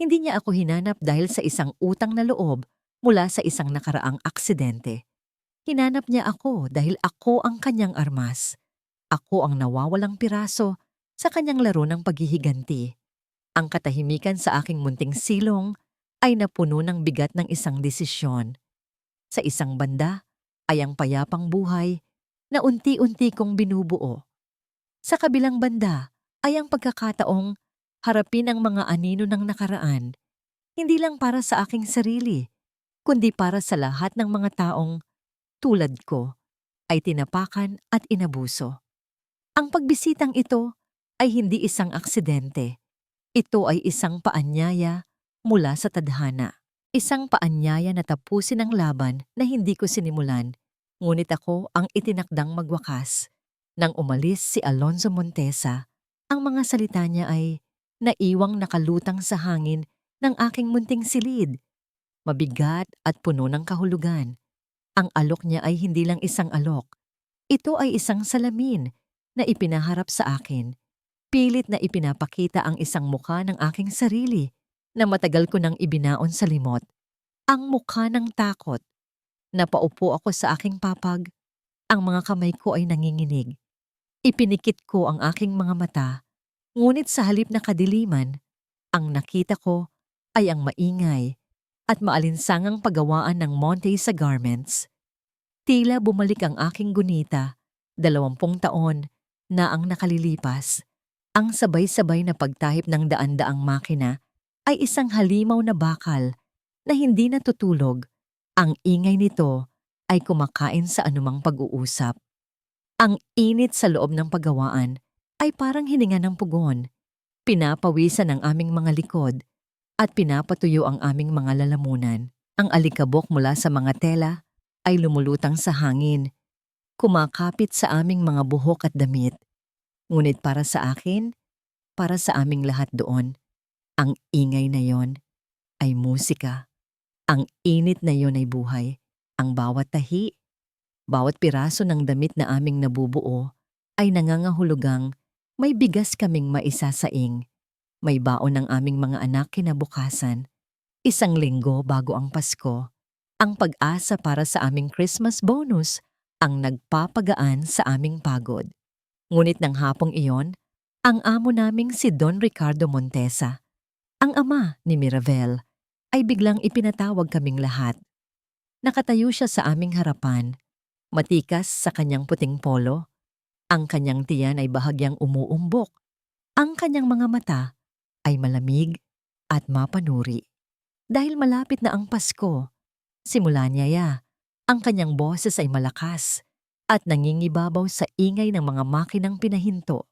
hindi niya ako hinanap dahil sa isang utang na loob mula sa isang nakaraang aksidente. Hinanap niya ako dahil ako ang kanyang armas. Ako ang nawawalang piraso sa kanyang laro ng paghihiganti. Ang katahimikan sa aking munting silong ay napuno ng bigat ng isang desisyon. Sa isang banda ay ang payapang buhay na unti-unti kong binubuo. Sa kabilang banda ay ang pagkakataong harapin ang mga anino ng nakaraan, hindi lang para sa aking sarili, kundi para sa lahat ng mga taong, tulad ko, ay tinapakan at inabuso. Ang pagbisitang ito ay hindi isang aksidente. Ito ay isang paanyaya mula sa tadhana. Isang paanyaya na tapusin ang laban na hindi ko sinimulan, ngunit ako ang itinakdang magwakas. Nang umalis si Alonzo Montesa, ang mga salita niya ay naiwang nakalutang sa hangin ng aking munting silid. Mabigat at puno ng kahulugan. Ang alok niya ay hindi lang isang alok. Ito ay isang salamin na ipinaharap sa akin. Pilit na ipinapakita ang isang mukha ng aking sarili na matagal ko nang ibinaon sa limot. Ang mukha ng takot. Napaupo ako sa aking papag. Ang mga kamay ko ay nanginginig. Ipinikit ko ang aking mga mata. Ngunit sa halip na kadiliman, ang nakita ko ay ang maingay at maalinsangang paggawaan ng Montesa garments. Tila bumalik ang aking gunita, 20 taon na ang nakalilipas. Ang sabay-sabay na pagtahip ng daan-daang makina ay isang halimaw na bakal na hindi natutulog. Ang ingay nito ay kumakain sa anumang pag-uusap. Ang init sa loob ng paggawaan ay parang hininga ng pugon. Pinapawisan ang aming mga likod at pinapatuyo ang aming mga lalamunan. Ang alikabok mula sa mga tela ay lumulutang sa hangin, kumakapit sa aming mga buhok at damit. Ngunit para sa akin, para sa aming lahat doon, ang ingay na yon ay musika. Ang init na yon ay buhay. Ang bawat tahi, bawat piraso ng damit na aming nabubuo ay nangangahulugang may bigas kaming maisasaing. May baon ng aming mga anak kinabukasan. Isang linggo bago ang Pasko, ang pag-asa para sa aming Christmas bonus ang nagpapagaan sa aming pagod. Ngunit ng hapong iyon, ang amo naming si Don Ricardo Montesa, ang ama ni Mirabel, ay biglang ipinatawag kaming lahat. Nakatayo siya sa aming harapan, matikas sa kanyang puting polo. Ang kanyang tiyan ay bahagyang umuumbok. Ang kanyang mga mata ay malamig at mapanuri. Dahil malapit na ang Pasko, simula niya ang kanyang boses ay malakas at nangingibabaw sa ingay ng mga makinang pinahinto.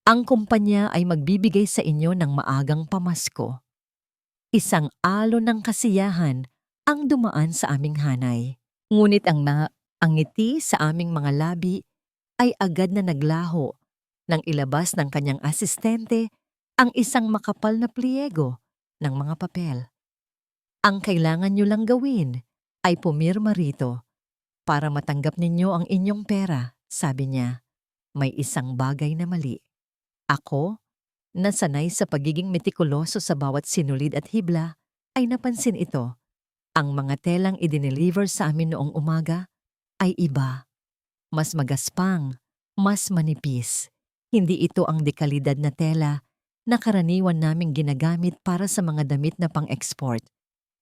Ang kumpanya ay magbibigay sa inyo ng maagang pamasko. Isang alon ng kasiyahan ang dumaan sa aming hanay. Ngunit ang ngiti sa aming mga labi ay agad na naglaho nang ilabas ng kanyang asistente ang isang makapal na pliego ng mga papel. Ang kailangan nyo lang gawin ay pumirma rito para matanggap ninyo ang inyong pera, sabi niya. May isang bagay na mali. Ako, na sanay sa pagiging metikuloso sa bawat sinulid at hibla, ay napansin ito. Ang mga telang idineliver sa amin noong umaga ay iba. Mas magaspang, mas manipis. Hindi ito ang dekalidad na tela na karaniwan naming ginagamit para sa mga damit na pang-export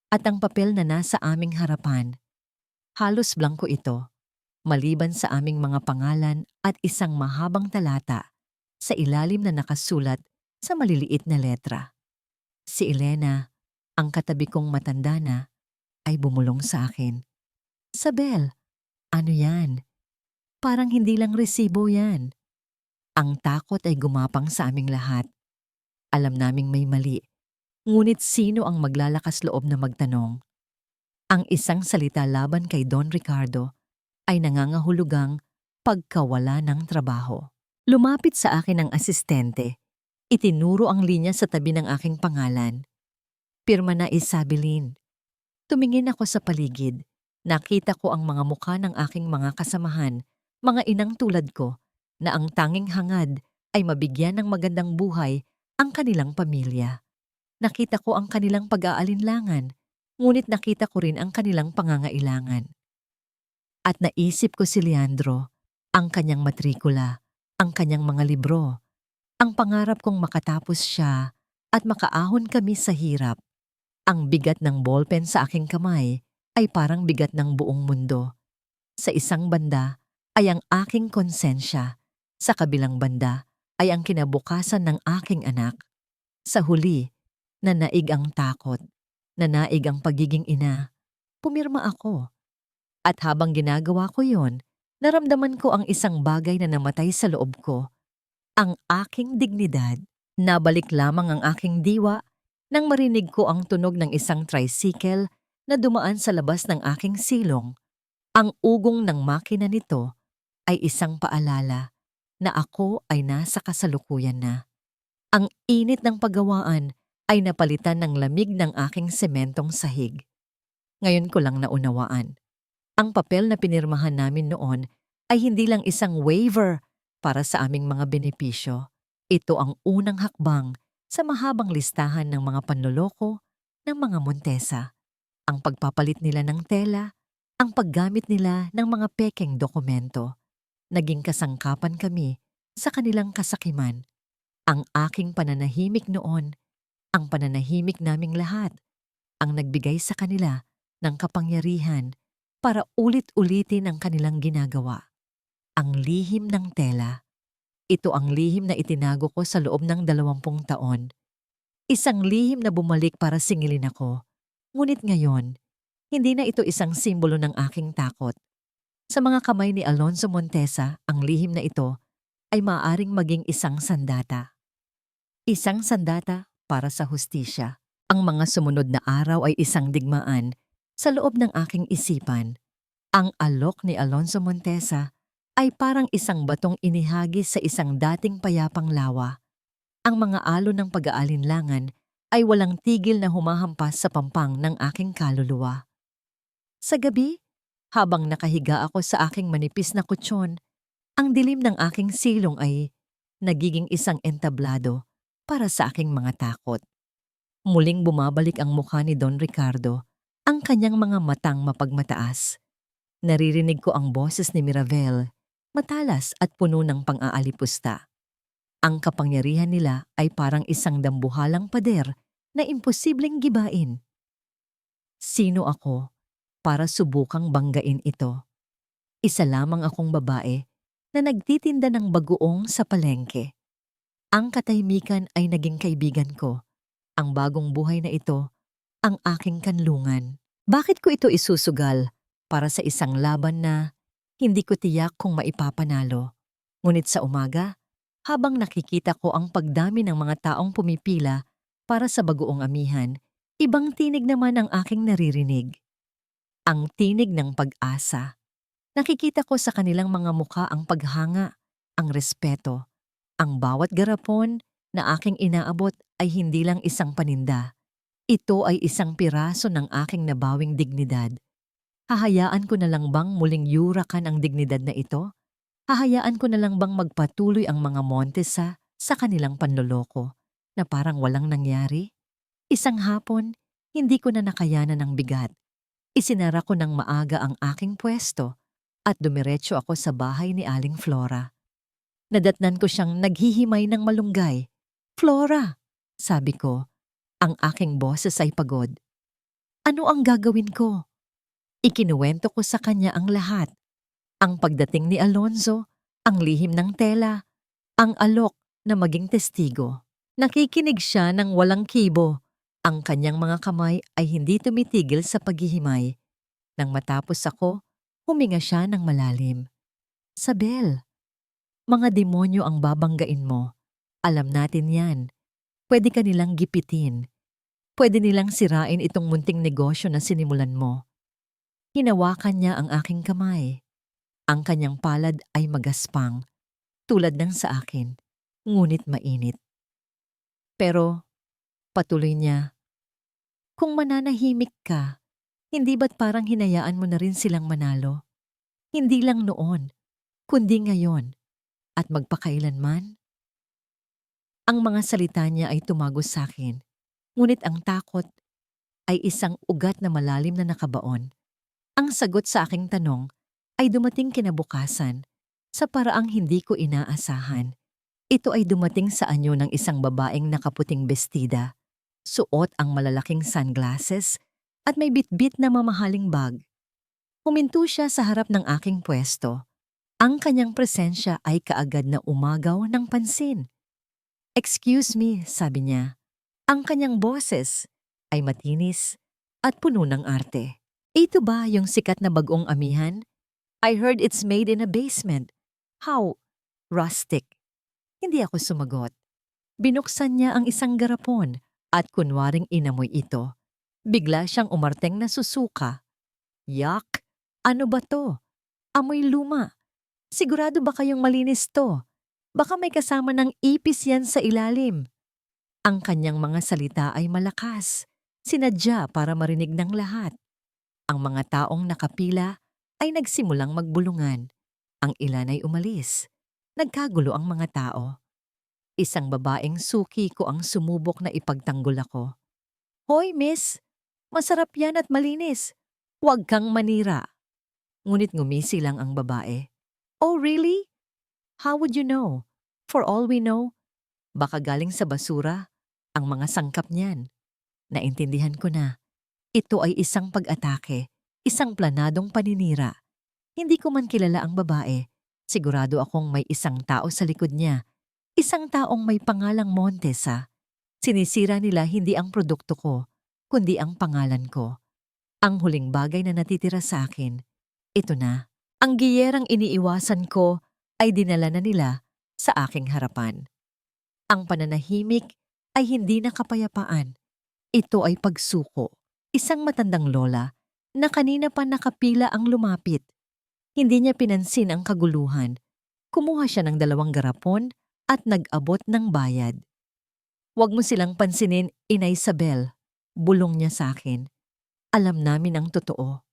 at ang papel na nasa aming harapan. Halos blanko ito, maliban sa aming mga pangalan at isang mahabang talata sa ilalim na nakasulat sa maliliit na letra. Si Elena, ang katabi kong matanda na, ay bumulong sa akin. Sabel, ano yan? Parang hindi lang resibo yan. Ang takot ay gumapang sa aming lahat. Alam naming may mali, ngunit sino ang maglalakas loob na magtanong? Ang isang salita laban kay Don Ricardo ay nangangahulugang pagkawala ng trabaho. Lumapit sa akin ang asistente. Itinuro ang linya sa tabi ng aking pangalan. Pirma na Isabelin. Tumingin ako sa paligid. Nakita ko ang mga mukha ng aking mga kasamahan, mga inang tulad ko, na ang tanging hangad ay mabigyan ng magandang buhay ang kanilang pamilya. Nakita ko ang kanilang pag-aalinlangan, ngunit nakita ko rin ang kanilang pangangailangan. At naisip ko si Leandro, ang kanyang matrikula, ang kanyang mga libro, ang pangarap kong makatapos siya at makaahon kami sa hirap. Ang bigat ng ballpen sa aking kamay ay parang bigat ng buong mundo. Sa isang banda ay ang aking konsensya, sa kabilang banda ay ang kinabukasan ng aking anak. Sa huli, nanaig ang takot, nanaig ang pagiging ina. Pumirma ako. At habang ginagawa ko yon, naramdaman ko ang isang bagay na namatay sa loob ko. Ang aking dignidad. Nabalik lamang ang aking diwa nang marinig ko ang tunog ng isang tricycle na dumaan sa labas ng aking silong. Ang ugong ng makina nito ay isang paalala na ako ay nasa kasalukuyan na. Ang init ng paggawaan ay napalitan ng lamig ng aking sementong sahig. Ngayon ko lang naunawaan. Ang papel na pinirmahan namin noon ay hindi lang isang waiver para sa aming mga benepisyo. Ito ang unang hakbang sa mahabang listahan ng mga panloloko ng mga Montesa. Ang pagpapalit nila ng tela, ang paggamit nila ng mga pekeng dokumento. Naging kasangkapan kami sa kanilang kasakiman. Ang aking pananahimik noon, ang pananahimik naming lahat, ang nagbigay sa kanila ng kapangyarihan para ulit-ulitin ang kanilang ginagawa. Ang lihim ng tela. Ito ang lihim na itinago ko sa loob ng 20 taon. Isang lihim na bumalik para singilin ako. Ngunit ngayon, hindi na ito isang simbolo ng aking takot. Sa mga kamay ni Alonso Montesa, ang lihim na ito ay maaaring maging isang sandata. Isang sandata para sa hustisya. Ang mga sumunod na araw ay isang digmaan sa loob ng aking isipan. Ang alok ni Alonso Montesa ay parang isang batong inihagis sa isang dating payapang lawa. Ang mga alon ng pag-aalinlangan ay walang tigil na humahampas sa pampang ng aking kaluluwa. Sa gabi, habang nakahiga ako sa aking manipis na kutsyon, ang dilim ng aking silong ay nagiging isang entablado para sa aking mga takot. Muling bumabalik ang mukha ni Don Ricardo, ang kanyang mga matang mapagmataas. Naririnig ko ang boses ni Miravel, matalas at puno ng pang-aalipusta. Ang kapangyarihan nila ay parang isang dambuhalang pader na imposibleng gibain. Sino ako para subukang banggain ito? Isa lamang akong babae na nagtitinda ng bagoong sa palengke. Ang katahimikan ay naging kaibigan ko. Ang bagong buhay na ito, ang aking kanlungan. Bakit ko ito isusugal para sa isang laban na hindi ko tiyak kung maipapanalo? Ngunit sa umaga, habang nakikita ko ang pagdami ng mga taong pumipila para sa bagoong amihan, ibang tinig naman ang aking naririnig. Ang tinig ng pag-asa. Nakikita ko sa kanilang mga mukha ang paghanga, ang respeto. Ang bawat garapon na aking inaabot ay hindi lang isang paninda. Ito ay isang piraso ng aking nabawing dignidad. Hahayaan ko na lang bang muling yurakan ang dignidad na ito? Hahayaan ko na lang bang magpatuloy ang mga Montesa sa kanilang panloloko na parang walang nangyari? Isang hapon, hindi ko na nakayanan ang bigat. Isinara ko ng maaga ang aking pwesto at dumiretso ako sa bahay ni Aling Flora. Nadatnan ko siyang naghihimay ng malunggay. Flora, sabi ko, ang aking boses ay pagod. Ano ang gagawin ko? Ikinuwento ko sa kanya ang lahat. Ang pagdating ni Alonzo, ang lihim ng tela, ang alok na maging testigo. Nakikinig siya ng walang kibo. Ang kanyang mga kamay ay hindi tumitigil sa paghihimay. Nang matapos ako, huminga siya ng malalim. Sabel, mga demonyo ang babanggain mo. Alam natin yan. Pwede ka nilang gipitin. Pwede nilang sirain itong munting negosyo na sinimulan mo. Hinawakan niya ang aking kamay. Ang kanyang palad ay magaspang, tulad ng sa akin, ngunit mainit. Pero, patuloy niya, kung mananahimik ka, hindi ba't parang hinayaan mo na rin silang manalo? Hindi lang noon, kundi ngayon, at magpakailanman? Ang mga salita niya ay tumagos sa akin, ngunit ang takot ay isang ugat na malalim na nakabaon. Ang sagot sa aking tanong ay dumating kinabukasan sa paraang hindi ko inaasahan. Ito ay dumating sa anyo ng isang babaeng nakaputing bestida, suot ang malalaking sunglasses at may bitbit na mamahaling bag. Huminto siya sa harap ng aking pwesto. Ang kanyang presensya ay kaagad na umagaw ng pansin. "Excuse me," sabi niya. Ang kanyang boses ay matinis at puno ng arte. "Ito ba yung sikat na bagong amihan? I heard it's made in a basement. How rustic." Hindi ako sumagot. Binuksan niya ang isang garapon at kunwaring inamoy ito. Bigla siyang umarteng na susuka. "Yak! Ano ba to? Amoy luma. Sigurado ba kayong malinis to? Baka may kasama ng ipis yan sa ilalim." Ang kanyang mga salita ay malakas, sinadya para marinig ng lahat. Ang mga taong nakapila ay nagsimulang magbulungan. Ang ilan ay umalis. Nagkagulo ang mga tao. Isang babaeng suki ko ang sumubok na ipagtanggol ako. "Hoy, miss! Masarap yan at malinis. Huwag kang manira." Ngunit ngumisi lang ang babae. "Oh, really? How would you know? For all we know, baka galing sa basura ang mga sangkap niyan." Naintindihan ko na. Ito ay isang pag-atake, isang planadong paninira. Hindi ko man kilala ang babae. Sigurado akong may isang tao sa likod niya. Isang taong may pangalang Montesa. Sinisira nila hindi ang produkto ko, kundi ang pangalan ko. Ang huling bagay na natitira sa akin, ito na. Ang giyerang iniiwasan ko ay dinala na nila sa aking harapan. Ang pananahimik ay hindi na kapayapaan. Ito ay pagsuko. Isang matandang lola na kanina pa nakapila ang lumapit. Hindi niya pinansin ang kaguluhan. Kumuha siya ng 2 garapon at nag-abot ng bayad. "Huwag mo silang pansinin, Inay Isabel," bulong niya sa akin. "Alam namin ang totoo."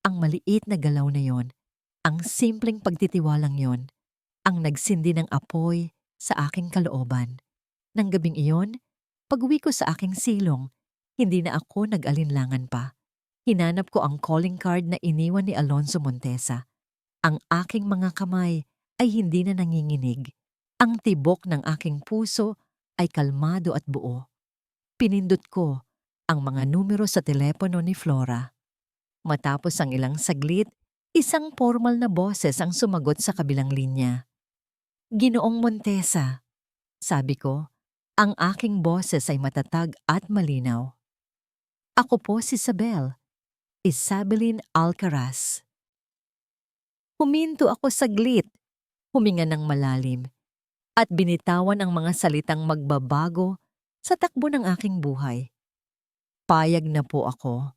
Ang maliit na galaw na yon, ang simpleng pagtitiwalang yon, ang nagsindi ng apoy sa aking kalooban. Nang gabing iyon, pag-uwi ko sa aking silong, hindi na ako nag-alinlangan pa. Hinanap ko ang calling card na iniwan ni Alonzo Montesa. Ang aking mga kamay ay hindi na nanginginig. Ang tibok ng aking puso ay kalmado at buo. Pinindot ko ang mga numero sa telepono ni Flora. Matapos ang ilang saglit, isang formal na boses ang sumagot sa kabilang linya. "Ginoong Montesa," sabi ko. Ang aking boses ay matatag at malinaw. "Ako po si Isabelin Alcaraz." Huminto ako saglit, huminga ng malalim, at binitawan ang mga salitang magbabago sa takbo ng aking buhay. Payag na po ako.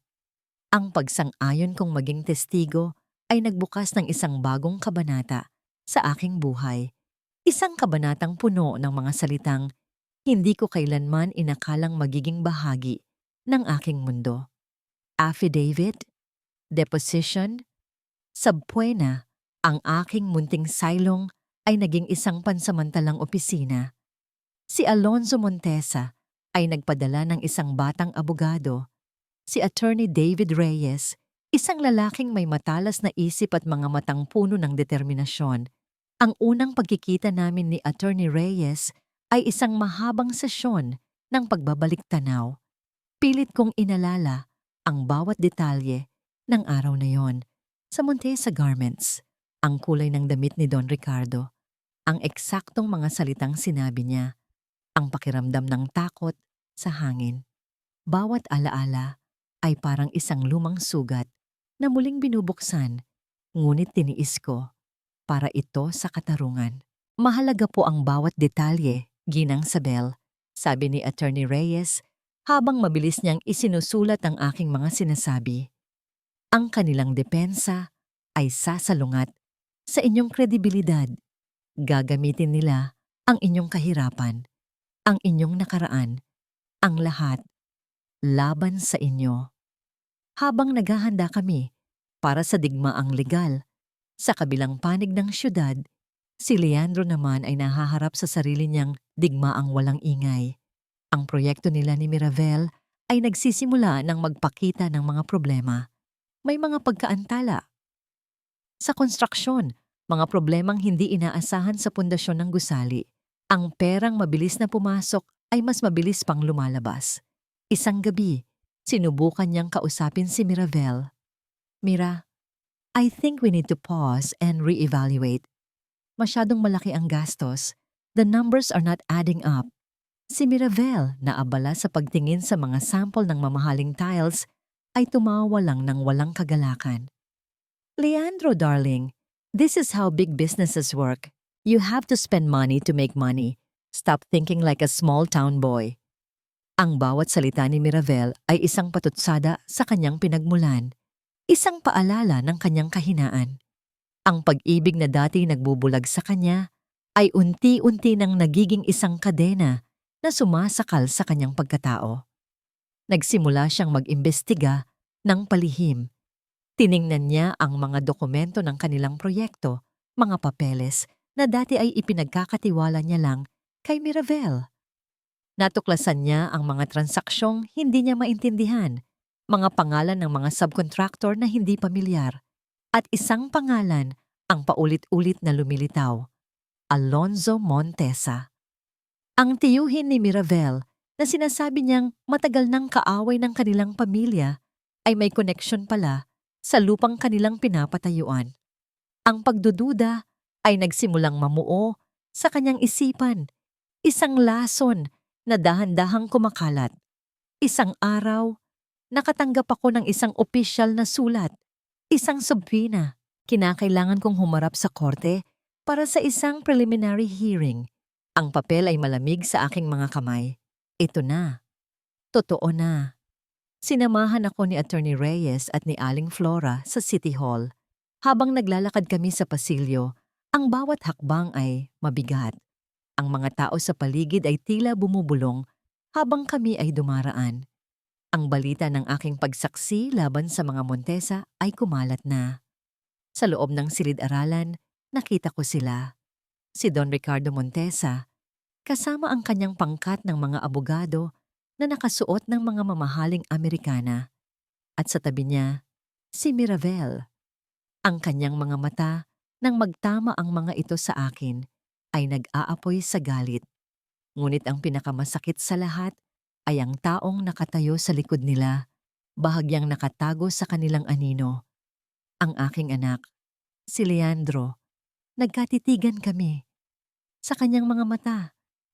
Ang pagsang-ayon kong maging testigo ay nagbukas ng isang bagong kabanata sa aking buhay. Isang kabanatang puno ng mga salitang hindi ko kailanman inakalang magiging bahagi ng aking mundo. Affidavit, deposition, subpoena, ang aking munting silong ay naging isang pansamantalang opisina. Si Alonzo Montesa ay nagpadala ng isang batang abogado. Si Attorney David Reyes, isang lalaking may matalas na isip at mga matang puno ng determinasyon. Ang unang pagkikita namin ni Attorney Reyes ay isang mahabang sesyon ng pagbabalik-tanaw. Pilit kong inalala ang bawat detalye ng araw na yon. Sa Montesa Garments, ang kulay ng damit ni Don Ricardo, ang eksaktong mga salitang sinabi niya, ang pakiramdam ng takot sa hangin. Bawat alaala ay parang isang lumang sugat na muling binubuksan, ngunit tiniis ko para ito sa katarungan. Mahalaga po ang bawat detalye, Ginang Sabel, sabi ni Attorney Reyes habang mabilis niyang isinusulat ang aking mga sinasabi. Ang kanilang depensa ay sasalungat sa inyong kredibilidad. Gagamitin nila ang inyong kahirapan, ang inyong nakaraan, ang lahat laban sa inyo. Habang naghahanda kami para sa digmaang legal, sa kabilang panig ng syudad, si Leandro naman ay nahaharap sa sarili niyang digmaang walang ingay. Ang proyekto nila ni Miravel ay nagsisimula ng magpakita ng mga problema. May mga pagkaantala sa konstruksyon, mga problemang hindi inaasahan sa pundasyon ng gusali. Ang perang mabilis na pumasok ay mas mabilis pang lumalabas. Isang gabi, sinubukan niyang kausapin si Miravel. Mira, I think we need to pause and reevaluate. Masyadong malaki ang gastos. The numbers are not adding up. Si Miravel, na abala sa pagtingin sa mga sample ng mamahaling tiles, ay tumawa lang ng walang kagalakan. Leandro, darling, this is how big businesses work. You have to spend money to make money. Stop thinking like a small-town boy. Ang bawat salita ni Miravel ay isang patutsada sa kanyang pinagmulan, isang paalala ng kanyang kahinaan. Ang pag-ibig na dati nagbubulag sa kanya ay unti-unti nang nagiging isang kadena na sumasakal sa kanyang pagkatao. Nagsimula siyang mag-imbestiga ng palihim. Tiningnan niya ang mga dokumento ng kanilang proyekto, mga papeles na dati ay ipinagkakatiwala niya lang kay Miravel. Natuklasan niya ang mga transaksyong hindi niya maintindihan, mga pangalan ng mga subcontractor na hindi pamilyar, at isang pangalan ang paulit-ulit na lumilitaw, Alonzo Montesa. Ang tiyuhin ni Miravel na sinasabi niyang matagal nang kaaway ng kanilang pamilya ay may koneksyon pala sa lupang kanilang pinapatayuan. Ang pagdududa ay nagsimulang mamuo sa kanyang isipan, isang lason na dahan-dahang kumakalat. Isang araw, nakatanggap ako ng isang opisyal na sulat, isang subpoena. Kinakailangan kong humarap sa korte para sa isang preliminary hearing. Ang papel ay malamig sa aking mga kamay. Ito na. Totoo na. Sinamahan ako ni Attorney Reyes at ni Aling Flora sa City Hall. Habang naglalakad kami sa pasilyo, ang bawat hakbang ay mabigat. Ang mga tao sa paligid ay tila bumubulong habang kami ay dumaraan. Ang balita ng aking pagsaksi laban sa mga Montesa ay kumalat na. Sa loob ng silid-aralan, nakita ko sila. Si Don Ricardo Montesa, kasama ang kanyang pangkat ng mga abogado na nakasuot ng mga mamahaling Amerikana. At sa tabi niya, si Miravel. Ang kanyang mga mata, nang magtama ang mga ito sa akin, ay nag-aapoy sa galit. Ngunit ang pinakamasakit sa lahat ay ang taong nakatayo sa likod nila, bahagyang nakatago sa kanilang anino. Ang aking anak, si Leandro. Nagkatitigan kami. Sa kanyang mga mata,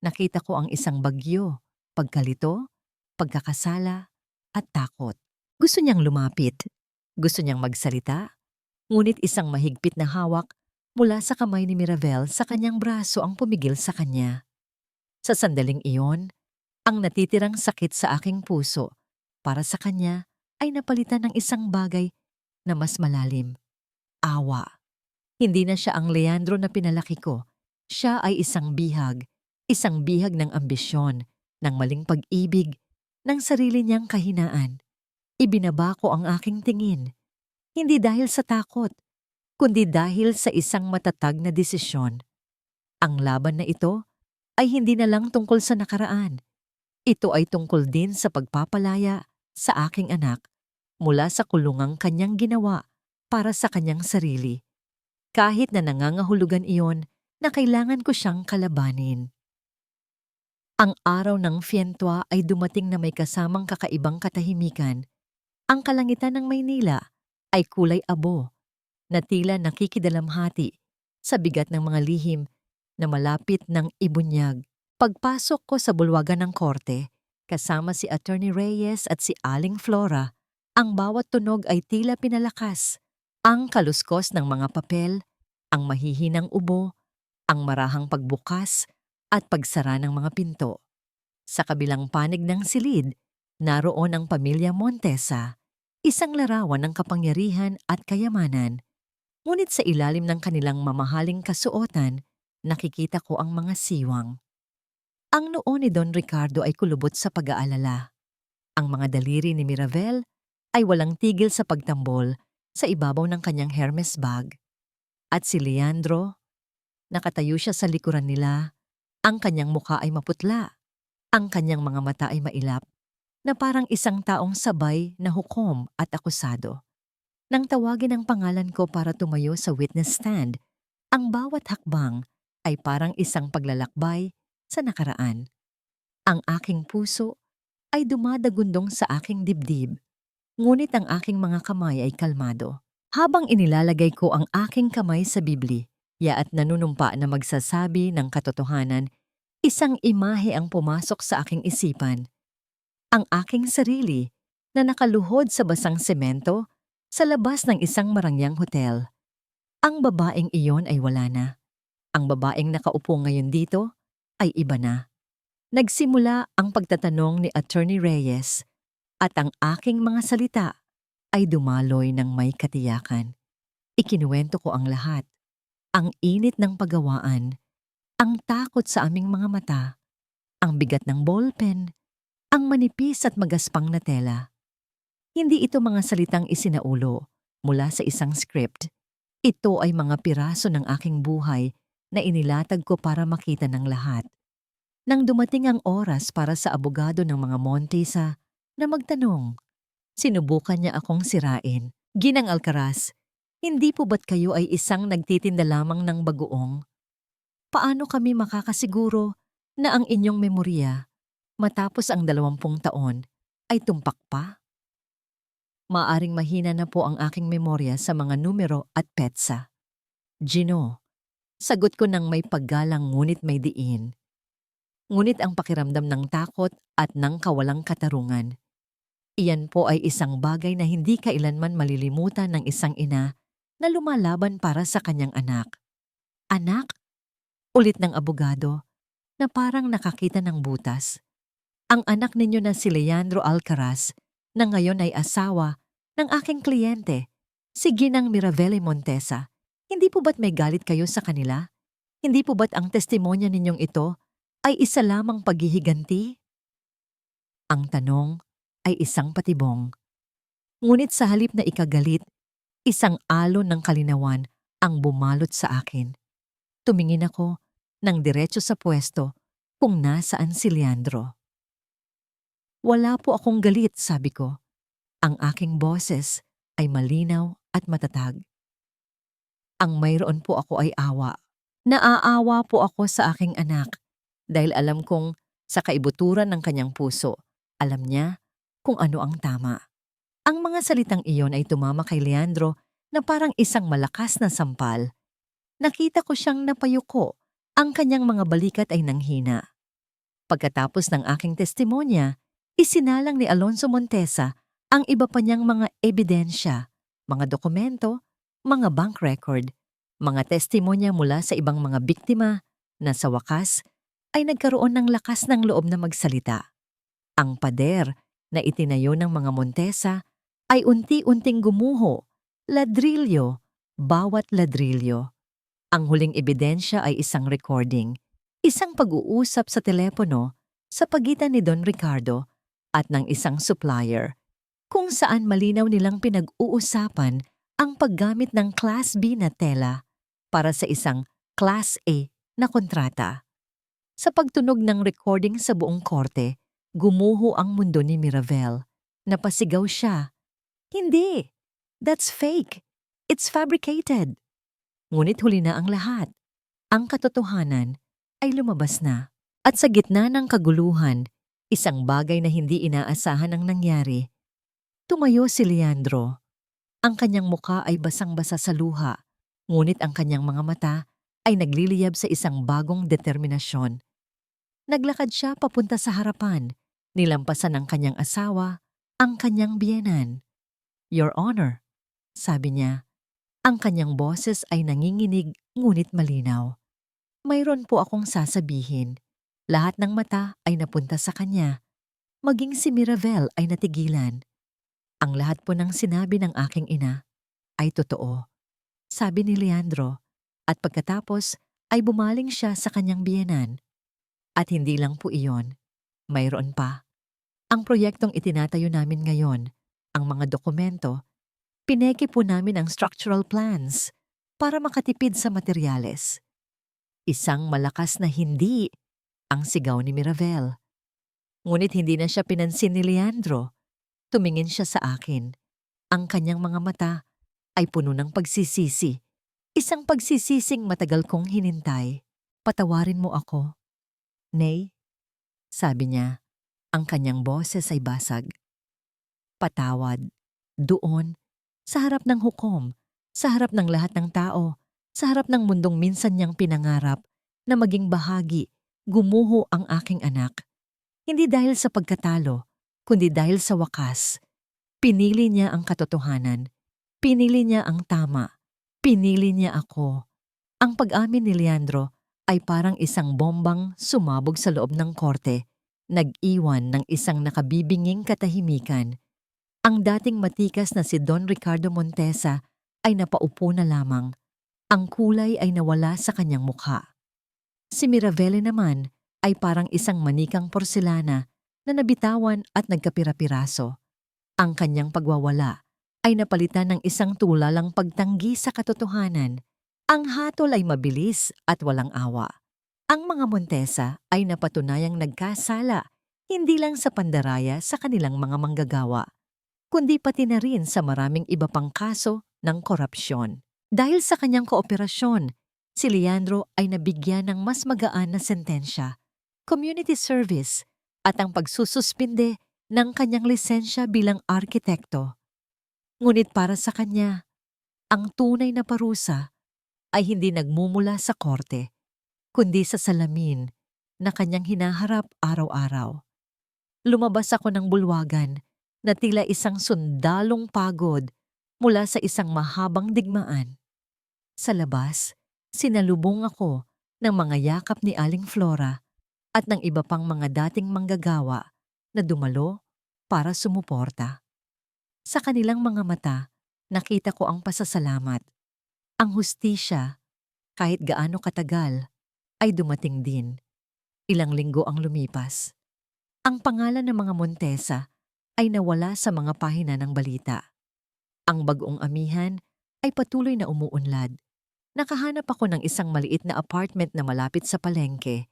nakita ko ang isang bagyo, pagkalito, pagkakasala, at takot. Gusto niyang lumapit. Gusto niyang magsalita. Ngunit isang mahigpit na hawak mula sa kamay ni Miravel sa kanyang braso ang pumigil sa kanya. Sa sandaling iyon, ang natitirang sakit sa aking puso para sa kanya ay napalitan ng isang bagay na mas malalim. Awa. Hindi na siya ang Leandro na pinalaki ko. Siya ay isang bihag ng ambisyon, ng maling pag-ibig, ng sarili niyang kahinaan. Ibinaba ko ang aking tingin, hindi dahil sa takot, kundi dahil sa isang matatag na desisyon. Ang laban na ito ay hindi na lang tungkol sa nakaraan. Ito ay tungkol din sa pagpapalaya sa aking anak mula sa kulungang kanyang ginawa para sa kanyang sarili. Kahit na nangangahulugan iyon na kailangan ko siyang kalabanin. Ang araw ng fientwa ay dumating na may kasamang kakaibang katahimikan. Ang kalangitan ng Maynila ay kulay abo na tila nakikidalamhati sa bigat ng mga lihim na malapit ng ibunyag. Pagpasok ko sa bulwagan ng korte, kasama si Attorney Reyes at si Aling Flora, ang bawat tunog ay tila pinalakas. Ang kaluskos ng mga papel, ang mahihinang ubo, ang marahang pagbukas at pagsara ng mga pinto. Sa kabilang panig ng silid, naroon ang pamilya Montesa, isang larawan ng kapangyarihan at kayamanan. Ngunit sa ilalim ng kanilang mamahaling kasuotan, nakikita ko ang mga siwang. Ang noo ni Don Ricardo ay kulubot sa pag-aalala. Ang mga daliri ni Miravel ay walang tigil sa pagtambol sa ibabaw ng kanyang Hermes bag. At si Leandro, nakatayo siya sa likuran nila, ang kanyang mukha ay maputla, ang kanyang mga mata ay mailap, na parang isang taong sabay na hukom at akusado. Nang tawagin ang pangalan ko para tumayo sa witness stand, ang bawat hakbang ay parang isang paglalakbay sa nakaraan. Ang aking puso ay dumadagundong sa aking dibdib, ngunit ang aking mga kamay ay kalmado. Habang inilalagay ko ang aking kamay sa bibli, at nanunumpa na magsasabi ng katotohanan, isang imahe ang pumasok sa aking isipan. Ang aking sarili na nakaluhod sa basang semento sa labas ng isang marangyang hotel. Ang babaeng iyon ay wala na. Ang babaeng nakaupo ngayon dito ay iba na. Nagsimula ang pagtatanong ni Attorney Reyes at ang aking mga salita ay dumaloy ng may katiyakan. Ikinuwento ko ang lahat. Ang init ng paggawaan, ang takot sa aming mga mata, ang bigat ng ballpen, ang manipis at magaspang na tela. Hindi ito mga salitang isinaulo mula sa isang script. Ito ay mga piraso ng aking buhay na inilatag ko para makita ng lahat. Nang dumating ang oras para sa abogado ng mga Montesa na magtanong, sinubukan niya akong sirain. Ginang Alcaraz, hindi po ba't kayo ay isang nagtitinda lamang ng bagoong? Paano kami makakasiguro na ang inyong memorya matapos ang 20 taon ay tumpak pa? Maaring mahina na po ang aking memorya sa mga numero at petsa. Gino, sagot ko ng may paggalang ngunit may diin. Ngunit ang pakiramdam ng takot at ng kawalang katarungan. Iyan po ay isang bagay na hindi kailanman malilimutan ng isang ina na lumalaban para sa kanyang anak. Anak? Ulit ng abogado na parang nakakita ng butas. Ang anak ninyo na si Leandro Alcaraz na ngayon ay asawa ng aking kliyente, si Ginang Mirabelle Montesa. Hindi po ba't may galit kayo sa kanila? Hindi po ba't ang testimonya ninyong ito ay isa lamang paghihiganti? Ang tanong ay isang patibong. Ngunit sa halip na ikagalit, isang alon ng kalinawan ang bumalot sa akin. Tumingin ako ng diretso sa pwesto kung nasaan si Leandro. Wala po akong galit, sabi ko. Ang aking boses ay malinaw at matatag. Ang mayroon po ako ay awa. Naaawa po ako sa aking anak dahil alam kong sa kaibuturan ng kanyang puso, alam niya kung ano ang tama. Ang mga salitang iyon ay tumama kay Leandro na parang isang malakas na sampal. Nakita ko siyang napayuko, ang kanyang mga balikat ay nanghina. Pagkatapos ng aking testimonya, isinalang ni Alonso Montesa ang iba pa niyang mga ebidensya, mga dokumento, mga bank record, mga testimonya mula sa ibang mga biktima na sa wakas ay nagkaroon ng lakas ng loob na magsalita. Ang pader na itinayo ng mga Montesa ay unti-unting gumuho, ladrilyo, bawat ladrilyo. Ang huling ebidensya ay isang recording, isang pag-uusap sa telepono sa pagitan ni Don Ricardo at ng isang supplier, kung saan malinaw nilang pinag-uusapan ang paggamit ng Class B na tela para sa isang Class A na kontrata. Sa pagtunog ng recording sa buong korte, gumuho ang mundo ni Miravel. Napasigaw siya. Hindi! That's fake! It's fabricated! Ngunit huli na ang lahat. Ang katotohanan ay lumabas na. At sa gitna ng kaguluhan, isang bagay na hindi inaasahan ang nangyari. Tumayo si Leandro. Ang kanyang muka ay basang-basa sa luha, ngunit ang kanyang mga mata ay nagliliyab sa isang bagong determinasyon. Naglakad siya papunta sa harapan, nilampasan ng kanyang asawa, ang kanyang biyenan. "Your Honor," sabi niya. Ang kanyang boses ay nanginginig ngunit malinaw. "Mayroon po akong sasabihin." Lahat ng mata ay napunta sa kanya. Maging si Miravel ay natigilan. "Ang lahat po ng sinabi ng aking ina ay totoo," sabi ni Leandro, at pagkatapos ay bumaling siya sa kanyang biyenan. "At hindi lang po iyon, mayroon pa. Ang proyektong itinatayo namin ngayon, ang mga dokumento, pineke po namin ang structural plans para makatipid sa materyales." Isang malakas na hindi ang sigaw ni Miravel. Ngunit hindi na siya pinansin ni Leandro. Tumingin siya sa akin. Ang kanyang mga mata ay puno ng pagsisisi. Isang pagsisising matagal kong hinintay. "Patawarin mo ako, Nay," sabi niya. Ang kanyang boses ay basag. Patawad. Doon, sa harap ng hukom, sa harap ng lahat ng tao, sa harap ng mundong minsan niyang pinangarap na maging bahagi, gumuho ang aking anak. Hindi dahil sa pagkatalo, kundi dahil sa wakas. Pinili niya ang katotohanan. Pinili niya ang tama. Pinili niya ako. Ang pag-amin ni Leandro ay parang isang bombang sumabog sa loob ng korte, nag-iwan ng isang nakabibinging katahimikan. Ang dating matikas na si Don Ricardo Montesa ay napaupo na lamang. Ang kulay ay nawala sa kanyang mukha. Si Mirabelle naman ay parang isang manikang porselana na nabitawan at nagkapira-piraso. Ang kanyang pagwawala ay napalitan ng isang tulalang pagtanggi sa katotohanan. Ang hatol ay mabilis at walang awa. Ang mga Montesa ay napatunayang nagkasala hindi lang sa pandaraya sa kanilang mga manggagawa, kundi pati na rin sa maraming iba pang kaso ng korupsyon. Dahil sa kanyang kooperasyon, si Leandro ay nabigyan ng mas magaan na sentensya, community service, at ang pagsususpinde ng kanyang lisensya bilang arkitekto. Ngunit para sa kanya, ang tunay na parusa ay hindi nagmumula sa korte, kundi sa salamin na kanyang hinaharap araw-araw. Lumabas ako ng bulwagan na tila isang sundalong pagod mula sa isang mahabang digmaan. Sa labas, sinalubong ako ng mga yakap ni Aling Flora at ng iba pang mga dating manggagawa na dumalo para sumuporta. Sa kanilang mga mata, nakita ko ang pasasalamat. Ang hustisya, kahit gaano katagal, ay dumating din. Ilang linggo ang lumipas. Ang pangalan ng mga Montesa ay nawala sa mga pahina ng balita. Ang bagong amihan ay patuloy na umuunlad. Nakahanap ako ng isang maliit na apartment na malapit sa palengke,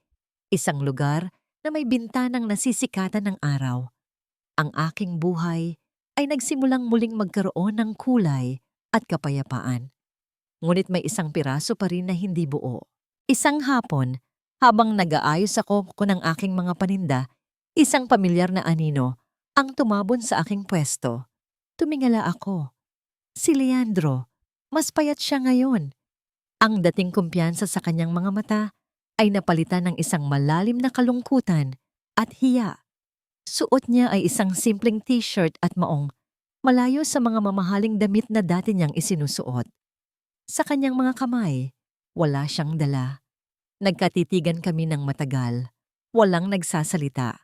isang lugar na may bintanang nasisikatan ng araw. Ang aking buhay ay nagsimulang muling magkaroon ng kulay at kapayapaan. Ngunit may isang piraso pa rin na hindi buo. Isang hapon, habang nag-aayos ako ng aking mga paninda, isang pamilyar na anino ang tumabon sa aking pwesto. Tumingala ako. Si Leandro, mas payat siya ngayon. Ang dating kumpiyansa sa kanyang mga mata ay napalitan ng isang malalim na kalungkutan at hiya. Suot niya ay isang simpleng t-shirt at maong, malayo sa mga mamahaling damit na dati niyang isinusuot. Sa kanyang mga kamay, wala siyang dala. Nagkatitigan kami ng matagal. Walang nagsasalita.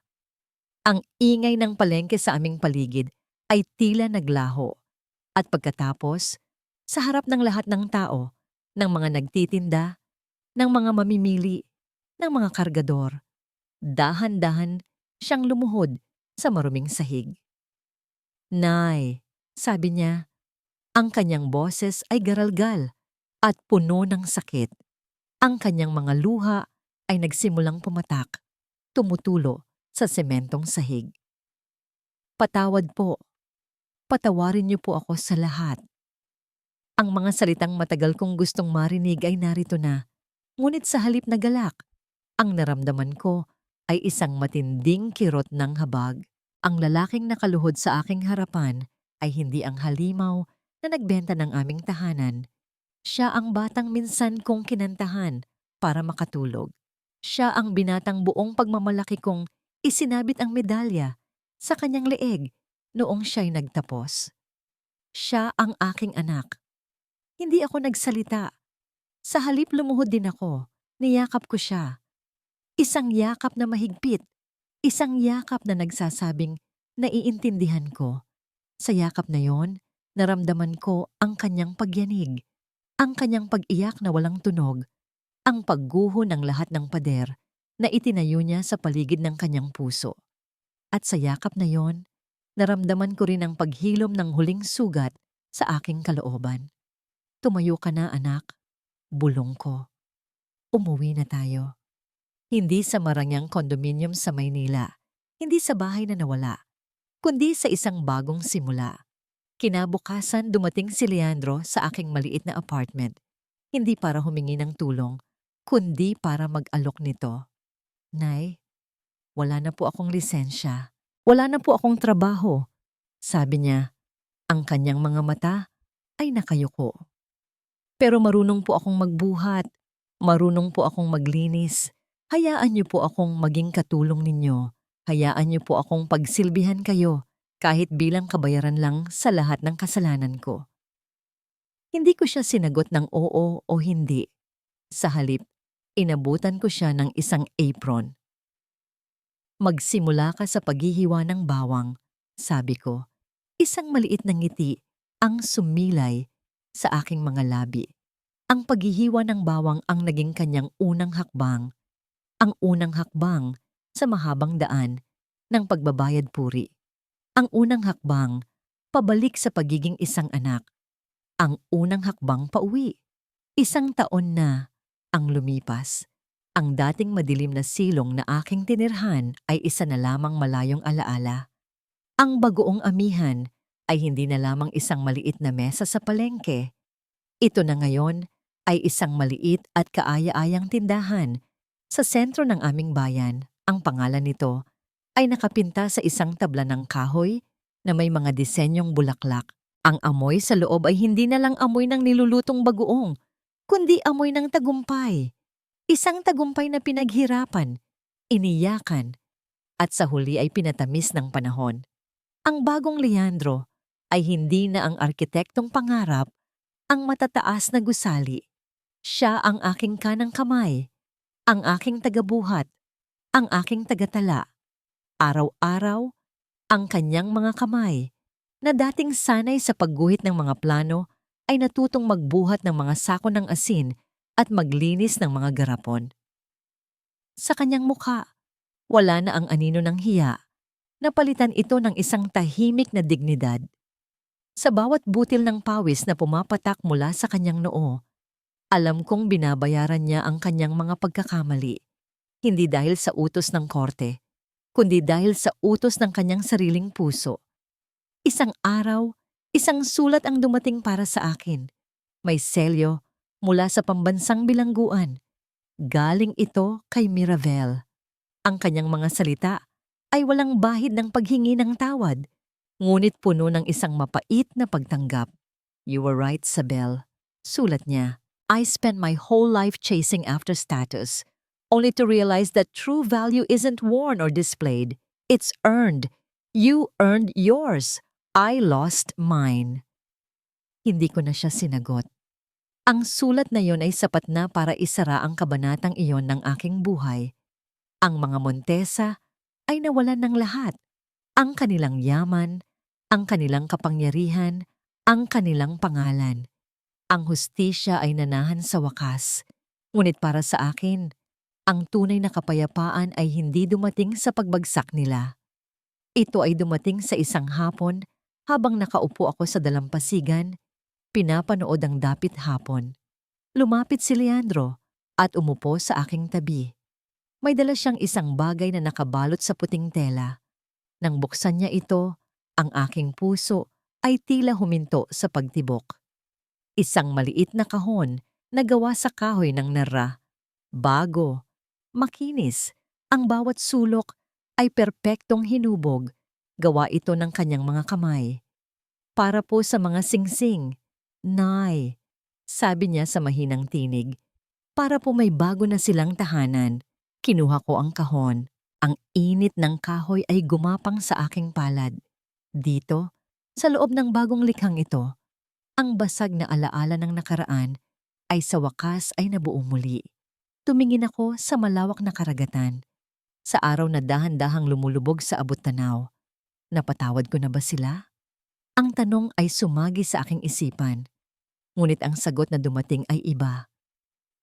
Ang ingay ng palengke sa aming paligid ay tila naglaho. At pagkatapos, sa harap ng lahat ng tao, ng mga nagtitinda, ng mga mamimili, ng mga kargador, dahan-dahan siyang lumuhod sa maruming sahig. "Nay," sabi niya, ang kanyang boses ay garalgal at puno ng sakit. Ang kanyang mga luha ay nagsimulang pumatak, tumutulo sa sementong sahig. "Patawad po. Patawarin niyo po ako sa lahat." Ang mga salitang matagal kong gustong marinig ay narito na, ngunit sa halip na galak, ang naramdaman ko ay isang matinding kirot ng habag. Ang lalaking nakaluhod sa aking harapan ay hindi ang halimaw na nagbenta ng aming tahanan. Siya ang batang minsan kong kinantahan para makatulog. Siya ang binatang buong pagmamalaki kong isinabit ang medalya sa kanyang leeg noong siya'y nagtapos. Siya ang aking anak. Hindi ako nagsalita. Sa halip lumuhod din ako, niyakap ko siya. Isang yakap na mahigpit, isang yakap na nagsasabing naiintindihan ko. Sa yakap na yon, naramdaman ko ang kanyang pagyanig, ang kanyang pag-iyak na walang tunog, ang pagguho ng lahat ng pader na itinayo niya sa paligid ng kanyang puso. At sa yakap na yon, naramdaman ko rin ang paghilom ng huling sugat sa aking kalooban. Tumayo ka na, anak. Bulong ko. Umuwi na tayo. Hindi sa marangyang kondominium sa Maynila, hindi sa bahay na nawala, kundi sa isang bagong simula. Kinabukasan dumating si Leandro sa aking maliit na apartment, hindi para humingi ng tulong, kundi para mag-alok nito. Nay, wala na po akong lisensya. Wala na po akong trabaho. Sabi niya, ang kanyang mga mata ay nakayuko. Pero marunong po akong magbuhat. Marunong po akong maglinis. Hayaan niyo po akong maging katulong ninyo. Hayaan niyo po akong pagsilbihan kayo kahit bilang kabayaran lang sa lahat ng kasalanan ko. Hindi ko siya sinagot ng oo o hindi. Sa halip, inabutan ko siya ng isang apron. Magsimula ka sa paghihiwa ng bawang, sabi ko. Isang maliit na ngiti ang sumilay sa aking mga labi. Ang paghihiwa ng bawang ang naging kanyang unang hakbang. Ang unang hakbang sa mahabang daan ng pagbabayad puri. Ang unang hakbang pabalik sa pagiging isang anak. Ang unang hakbang pauwi. 1 taon na ang lumipas. Ang dating madilim na silong na aking tinirhan ay isa na lamang malayong alaala. Ang bagoong amihan ay hindi na lamang isang maliit na mesa sa palengke. Ito na ngayon ay isang maliit at kaaya-ayang tindahan sa sentro ng aming bayan. Ang pangalan nito ay nakapinta sa isang tabla ng kahoy na may mga disenyong bulaklak. Ang amoy sa loob ay hindi na lang amoy ng nilulutong bagoong, kundi amoy ng tagumpay. Isang tagumpay na pinaghirapan, iniyakan, at sa huli ay pinatamis ng panahon. Ang bagong Leandro ay hindi na ang arkitektong pangarap, ang matataas na gusali. Siya ang aking kanang kamay, ang aking tagabuhat, ang aking tagatala. Araw-araw, ang kanyang mga kamay, na dating sanay sa pagguhit ng mga plano, ay natutong magbuhat ng mga sako ng asin at maglinis ng mga garapon. Sa kanyang mukha, wala na ang anino ng hiya. Napalitan ito ng isang tahimik na dignidad. Sa bawat butil ng pawis na pumapatak mula sa kanyang noo, alam kong binabayaran niya ang kanyang mga pagkakamali. Hindi dahil sa utos ng korte, kundi dahil sa utos ng kanyang sariling puso. Isang araw, isang sulat ang dumating para sa akin. May selyo mula sa pambansang bilangguan. Galing ito kay Miravel. Ang kanyang mga salita ay walang bahid ng paghingi ng tawad, ngunit puno ng isang mapait na pagtanggap. You were right, Sabel. Sulat niya. I spent my whole life chasing after status, only to realize that true value isn't worn or displayed. It's earned. You earned yours. I lost mine. Hindi ko na siya sinagot. Ang sulat na yon ay sapat na para isara ang kabanatang iyon ng aking buhay. Ang mga Montesa ay nawalan ng lahat. Ang kanilang yaman, ang kanilang kapangyarihan, ang kanilang pangalan. Ang hustisya ay nanahan sa wakas. Ngunit para sa akin, ang tunay na kapayapaan ay hindi dumating sa pagbagsak nila. Ito ay dumating sa isang hapon habang nakaupo ako sa dalampasigan, pinapanood ang dapit hapon. Lumapit si Leandro at umupo sa aking tabi. May dala siyang isang bagay na nakabalot sa puting tela. Nang buksan niya ito, ang aking puso ay tila huminto sa pagtibok. Isang maliit na kahon na gawa sa kahoy ng nara. Bago, makinis, Ang bawat sulok ay perpektong hinubog, gawa ito ng kanyang mga kamay. Para po sa mga singsing. Nay, sabi niya sa mahinang tinig. Para po may bago na silang tahanan. Kinuha ko ang kahon. Ang init ng kahoy ay gumapang sa aking palad. Dito, sa loob ng bagong likhang ito, ang basag na alaala ng nakaraan ay sa wakas ay nabuo muli. Tumingin ako sa malawak na karagatan. Sa araw na dahan-dahang lumulubog sa abot-tanaw. Napatawad ko na ba sila? Ang tanong ay sumagi sa aking isipan. Ngunit ang sagot na dumating ay iba.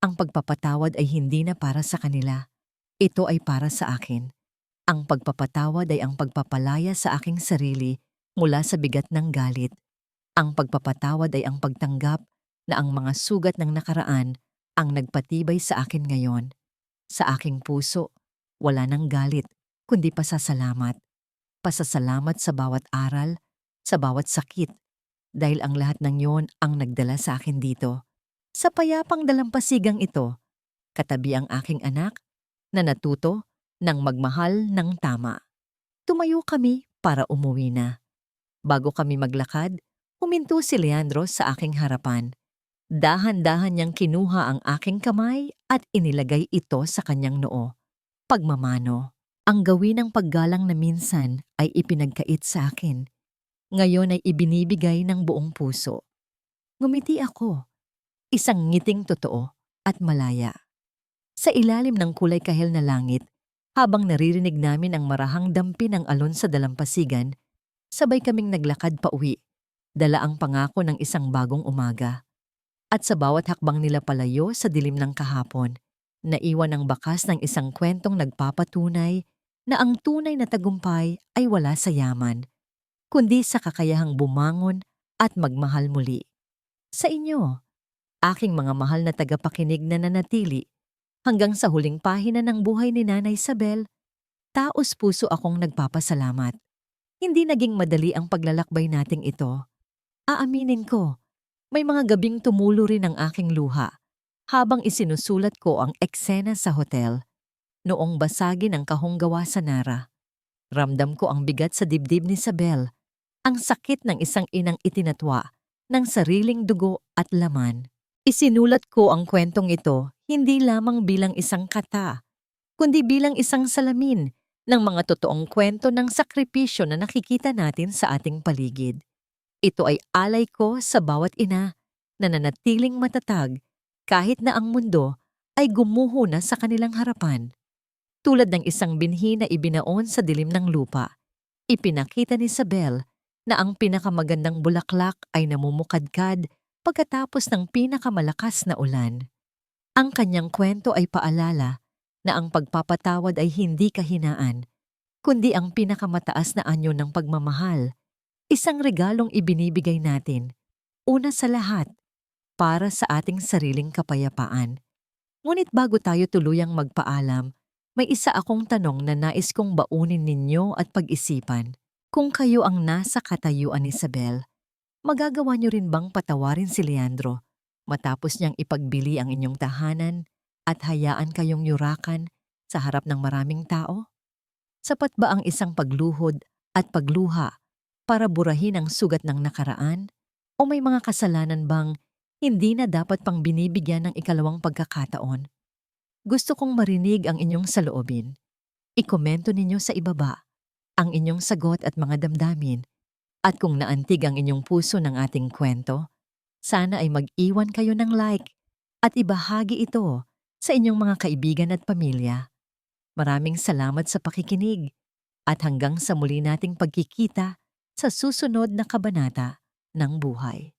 Ang pagpapatawad ay hindi na para sa kanila. Ito ay para sa akin. Ang pagpapatawad ay ang pagpapalaya sa aking sarili mula sa bigat ng galit. Ang pagpapatawad ay ang pagtanggap na ang mga sugat ng nakaraan ang nagpatibay sa akin ngayon. Sa aking puso, wala nang galit, kundi pasasalamat. Pasasalamat sa bawat aral, sa bawat sakit, dahil ang lahat ng yon ang nagdala sa akin dito. Sa payapang dalampasigang ito, katabi ang aking anak na natuto ng magmahal ng tama. Tumayo kami para umuwi na. Bago kami maglakad, huminto si Leandro sa aking harapan. Dahan-dahan niyang kinuha ang aking kamay at inilagay ito sa kanyang noo. Pagmamano. Ang gawin ng paggalang na minsan ay ipinagkait sa akin. Ngayon ay ibinibigay ng buong puso. Ngumiti ako. Isang ngiting totoo at malaya. Sa ilalim ng kulay kahel na langit, habang naririnig namin ang marahang dampi ng alon sa dalampasigan, sabay kaming naglakad pauwi, dala ang pangako ng isang bagong umaga. At sa bawat hakbang nila palayo sa dilim ng kahapon, naiwan ang bakas ng isang kwentong nagpapatunay na ang tunay na tagumpay ay wala sa yaman, kundi sa kakayahang bumangon at magmahal muli. Sa inyo, aking mga mahal na tagapakinig na nanatili, hanggang sa huling pahina ng buhay ni Nanay Isabel, taos puso akong nagpapasalamat. Hindi naging madali ang paglalakbay nating ito. Aaminin ko, may mga gabing tumulo rin ang aking luha habang isinusulat ko ang eksena sa hotel. Noong basagin ang kahong gawa sa Nara, ramdam ko ang bigat sa dibdib ni Isabel, ang sakit ng isang inang itinatwa ng sariling dugo at laman. Isinulat ko ang kwentong ito hindi lamang bilang isang kata, kundi bilang isang salamin ng mga totoong kwento ng sakripisyo na nakikita natin sa ating paligid. Ito ay alay ko sa bawat ina na nanatiling matatag kahit na ang mundo ay gumuho na sa kanilang harapan. Tulad ng isang binhi na ibinaon sa dilim ng lupa, ipinakita ni Isabel na ang pinakamagandang bulaklak ay namumukadkad pagkatapos ng pinakamalakas na ulan. Ang kanyang kwento ay paalala na ang pagpapatawad ay hindi kahinaan, kundi ang pinakamataas na anyo ng pagmamahal, isang regalong ibinibigay natin, una sa lahat, para sa ating sariling kapayapaan. Ngunit bago tayo tuluyang magpaalam, may isa akong tanong na nais kong baunin ninyo at pag-isipan. Kung kayo ang nasa katayuan ni Isabel, magagawa niyo rin bang patawarin si Leandro matapos niyang ipagbili ang inyong tahanan at hayaan kayong yurakan sa harap ng maraming tao? Sapat ba ang isang pagluhod at pagluha para burahin ang sugat ng nakaraan? O may mga kasalanan bang hindi na dapat pang binibigyan ng ikalawang pagkakataon? Gusto kong marinig ang inyong saloobin. Ikomento ninyo sa ibaba ang inyong sagot at mga damdamin. At kung naantig ang inyong puso ng ating kwento, sana ay mag-iwan kayo ng like at ibahagi ito sa inyong mga kaibigan at pamilya. Maraming salamat sa pakikinig at hanggang sa muli nating pagkikita sa susunod na kabanata ng buhay.